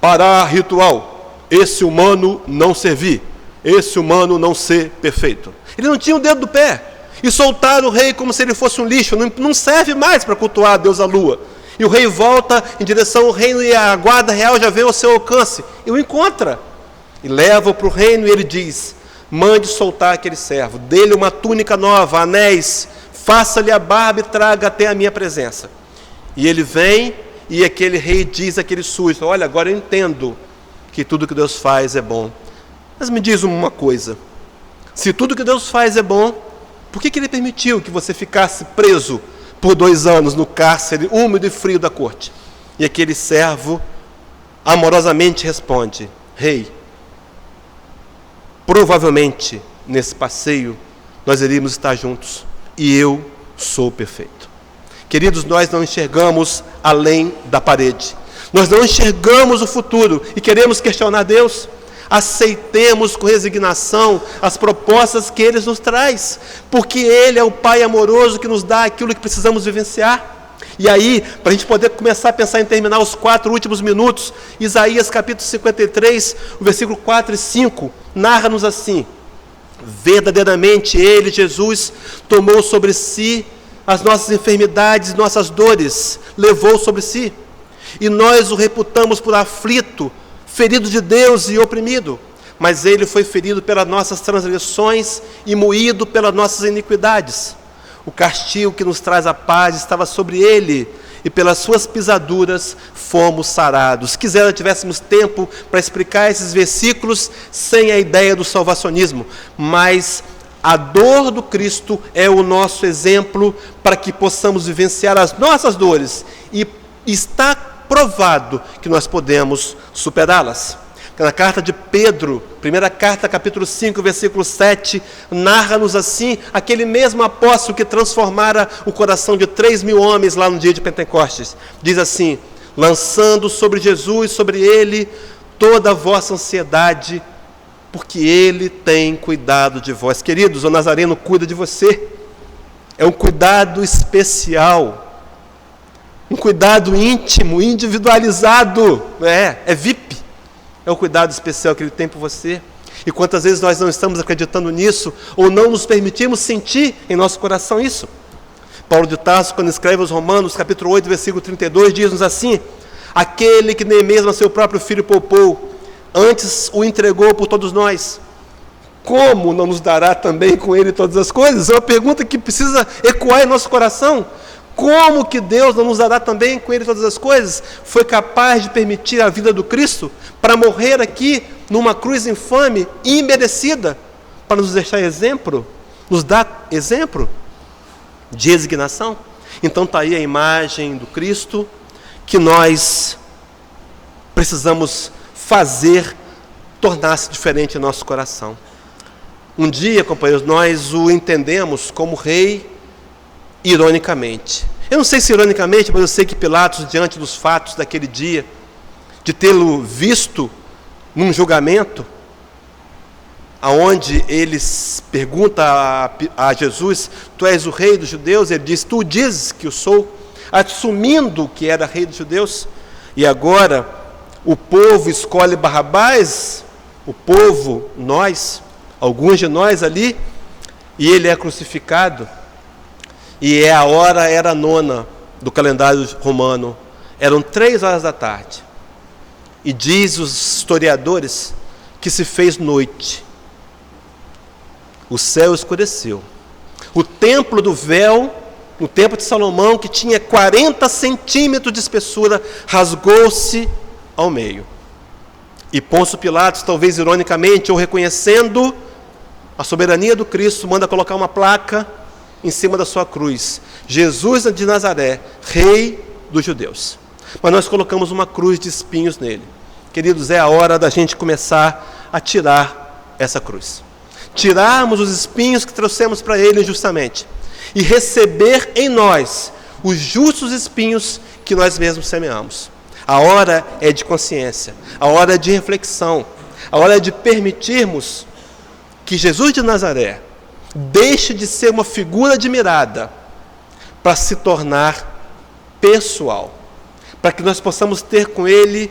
Speaker 4: parar ritual, esse humano não servir, esse humano não ser perfeito. Ele não tinha o dedo do pé. E soltaram o rei como se ele fosse um lixo, não serve mais para cultuar a deusa lua. E o rei volta em direção ao reino e a guarda real já vem ao seu alcance. E o encontra. E leva-o para o reino e ele diz: mande soltar aquele servo, dê-lhe uma túnica nova, anéis, faça-lhe a barba e traga até a minha presença. E ele vem, e aquele rei diz àquele súdito: olha, agora eu entendo que tudo que Deus faz é bom. Mas me diz uma coisa, se tudo que Deus faz é bom, por que ele permitiu que você ficasse preso por 2 anos no cárcere úmido e frio da corte? E aquele servo amorosamente responde: rei, provavelmente nesse passeio nós iríamos estar juntos, e eu sou perfeito. Queridos, nós não enxergamos além da parede, nós não enxergamos o futuro e queremos questionar Deus. Aceitemos com resignação as propostas que Ele nos traz, porque Ele é o Pai amoroso que nos dá aquilo que precisamos vivenciar. E aí, para a gente poder começar a pensar em terminar os 4 últimos minutos, Isaías capítulo 53, o versículo 4 e 5, narra-nos assim: verdadeiramente Ele, Jesus, tomou sobre si as nossas enfermidades, nossas dores, levou sobre si, e nós o reputamos por aflito, ferido de Deus e oprimido, mas Ele foi ferido pelas nossas transgressões e moído pelas nossas iniquidades. O castigo que nos traz a paz estava sobre Ele, e pelas suas pisaduras fomos sarados. Quisera tivéssemos tempo para explicar esses versículos sem a ideia do salvacionismo, mas a dor do Cristo é o nosso exemplo para que possamos vivenciar as nossas dores, e está provado que nós podemos superá-las. Na carta de Pedro, primeira carta, capítulo 5, versículo 7, narra-nos assim, aquele mesmo apóstolo que transformara o coração de 3.000 homens lá no dia de Pentecostes. Diz assim: lançando sobre Jesus, sobre Ele, toda a vossa ansiedade, porque Ele tem cuidado de vós. Queridos, o Nazareno cuida de você. É um cuidado especial, um cuidado íntimo, individualizado, é VIP. É o cuidado especial que Ele tem por você. E quantas vezes nós não estamos acreditando nisso, ou não nos permitimos sentir em nosso coração isso? Paulo de Tarso, quando escreve aos Romanos, capítulo 8, versículo 32, diz-nos assim: aquele que nem mesmo a seu próprio filho poupou, antes o entregou por todos nós, como não nos dará também com Ele todas as coisas? É uma pergunta que precisa ecoar em nosso coração. Como que Deus não nos dará também com Ele todas as coisas? Foi capaz de permitir a vida do Cristo para morrer aqui numa cruz infame, imerecida, para nos deixar exemplo, nos dar exemplo de resignação. Então está aí a imagem do Cristo que nós precisamos fazer tornar-se diferente em nosso coração. Um dia, companheiros, nós o entendemos como rei, ironicamente. Eu não sei se ironicamente, mas eu sei que Pilatos, diante dos fatos daquele dia, de tê-lo visto num julgamento, aonde ele pergunta a Jesus: tu és o rei dos judeus? Ele diz: tu dizes que eu sou, assumindo que era rei dos judeus. E agora o povo escolhe Barrabás, o povo, nós, alguns de nós ali, e ele é crucificado. E a hora era 9 do calendário romano, eram 3 horas da tarde. E diz os historiadores que se fez noite. O céu escureceu. O templo do véu, o templo de Salomão, que tinha 40 centímetros de espessura, rasgou-se ao meio. E Pôncio Pilatos, talvez ironicamente ou reconhecendo a soberania do Cristo, manda colocar uma placa em cima da sua cruz: Jesus de Nazaré, rei dos judeus. Mas nós colocamos uma cruz de espinhos nele. Queridos, é a hora da gente começar a tirar essa cruz. Tirarmos os espinhos que trouxemos para ele injustamente e receber em nós os justos espinhos que nós mesmos semeamos. A hora é de consciência, a hora é de reflexão, a hora é de permitirmos que Jesus de Nazaré deixe de ser uma figura admirada para se tornar pessoal, para que nós possamos ter com Ele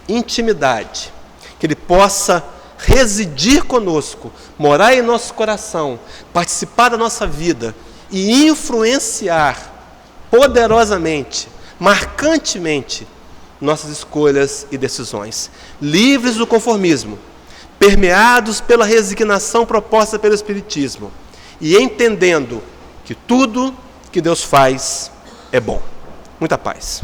Speaker 4: intimidade, que Ele possa residir conosco, morar em nosso coração, participar da nossa vida e influenciar poderosamente, marcantemente, nossas escolhas e decisões, livres do conformismo, permeados pela resignação proposta pelo Espiritismo, e entendendo que tudo que Deus faz é bom. Muita paz.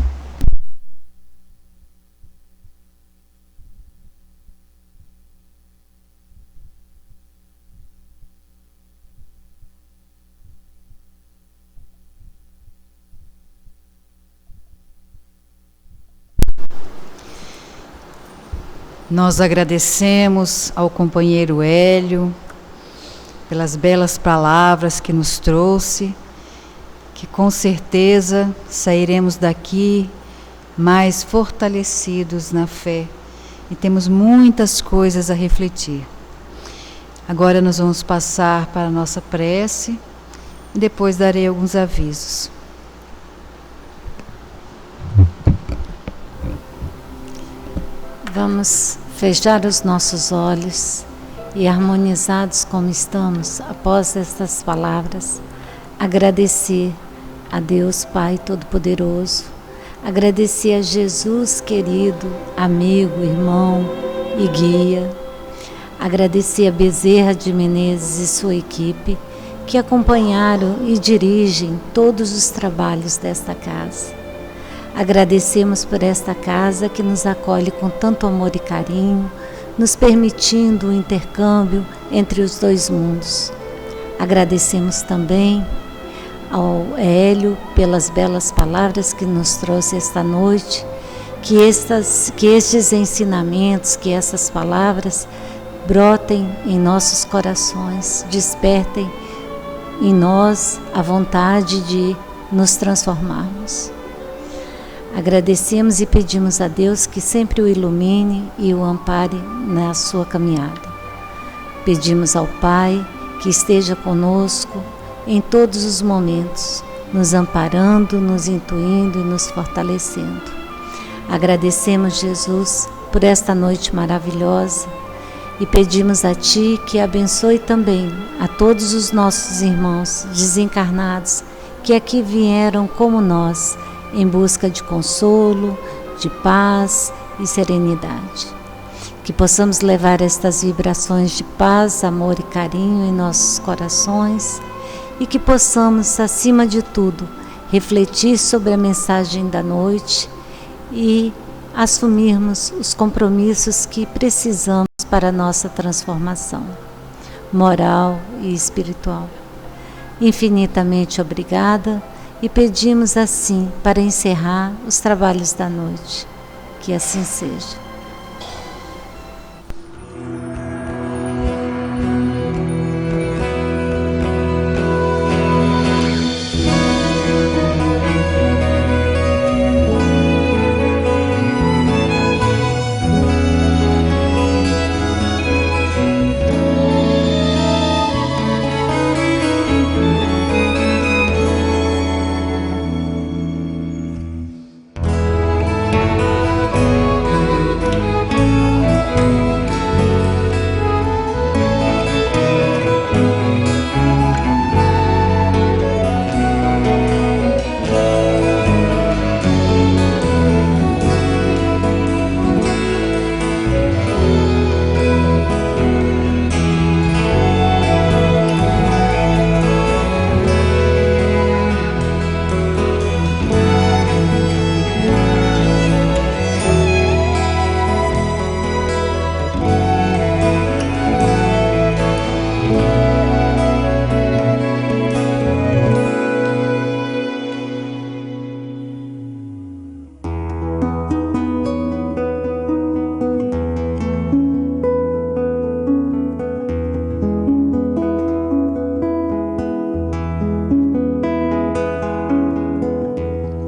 Speaker 2: Nós agradecemos ao companheiro Hélio pelas belas palavras que nos trouxe, que com certeza sairemos daqui mais fortalecidos na fé e temos muitas coisas a refletir. Agora nós vamos passar para a nossa prece e depois darei alguns avisos.
Speaker 3: Vamos fechar os nossos olhos e, harmonizados como estamos, após estas palavras, agradecer a Deus Pai Todo-Poderoso, agradecer a Jesus querido, amigo, irmão e guia, agradecer a Bezerra de Menezes e sua equipe, que acompanharam e dirigem todos os trabalhos desta casa. Agradecemos por esta casa que nos acolhe com tanto amor e carinho, nos permitindo o intercâmbio entre os dois mundos. Agradecemos também ao Hélio pelas belas palavras que nos trouxe esta noite, que estes ensinamentos, que essas palavras brotem em nossos corações, despertem em nós a vontade de nos transformarmos. Agradecemos e pedimos a Deus que sempre o ilumine e o ampare na sua caminhada. Pedimos ao Pai que esteja conosco em todos os momentos, nos amparando, nos intuindo e nos fortalecendo. Agradecemos, Jesus, por esta noite maravilhosa e pedimos a Ti que abençoe também a todos os nossos irmãos desencarnados que aqui vieram como nós, em busca de consolo, de paz e serenidade. Que possamos levar estas vibrações de paz, amor e carinho em nossos corações e que possamos, acima de tudo, refletir sobre a mensagem da noite e assumirmos os compromissos que precisamos para a nossa transformação moral e espiritual. Infinitamente obrigada. E pedimos assim para encerrar os trabalhos da noite. Que assim seja.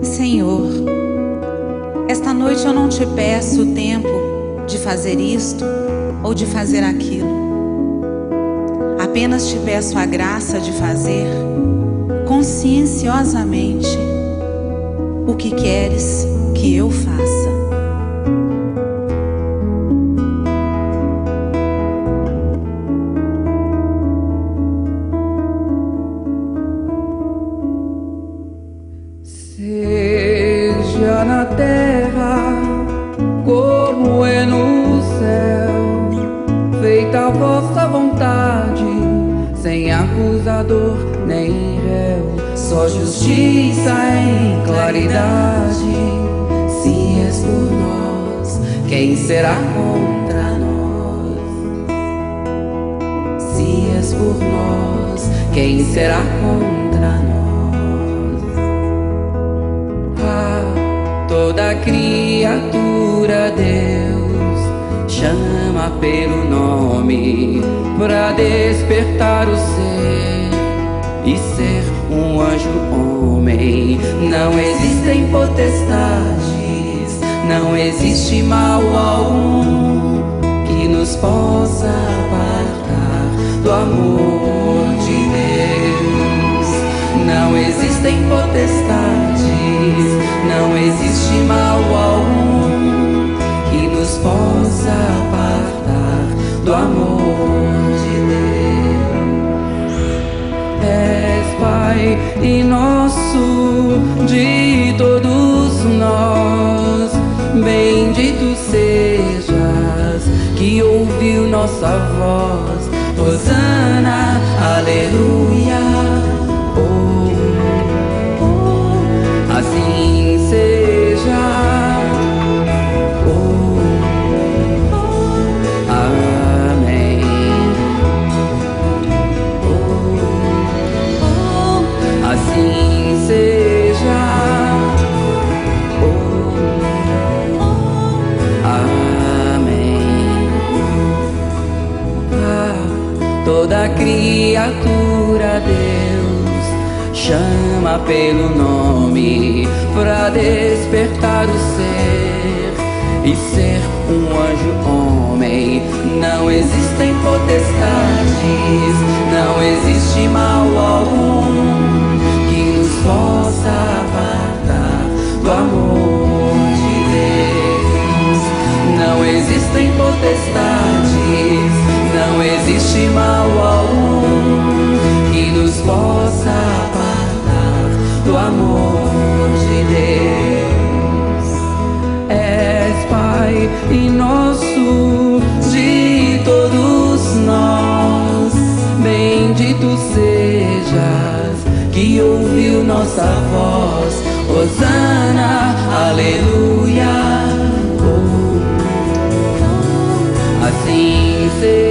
Speaker 5: Senhor, esta noite eu não te peço o tempo de fazer isto ou de fazer aquilo. Apenas te peço a graça de fazer conscienciosamente o que queres que eu faça.
Speaker 6: Seja na terra como é no céu, feita a vossa vontade, sem acusador nem réu. só justiça em claridade. Se és por nós, quem será contra nós? Se és por nós, quem será contra nós? Ah, toda criatura Deus chama pelo nome pra despertar o ser e ser um anjo homem. Não existem potestades, não existe mal algum que nos possa apartar do amor de Deus. Não existem potestades, não existe mal algum que nos possa apartar do amor de Deus. És Pai e nosso de todos nós, bendito sejas que ouviu nossa voz. Hosana, aleluia, oh, oh, assim seja, oh, oh, amém, oh, oh, assim seja, oh, oh, amém. Toda criatura Deus chama pelo nome pra despertar o ser e ser um anjo homem. Não existem potestades, não existe mal algum que nos possa apartar do amor de Deus. Não existem potestades, não existe mal algum que nos possa apartar do amor de Deus. És Pai e nosso de todos nós, bendito sejas que ouviu nossa voz. Hosana, aleluia, oh, assim seja.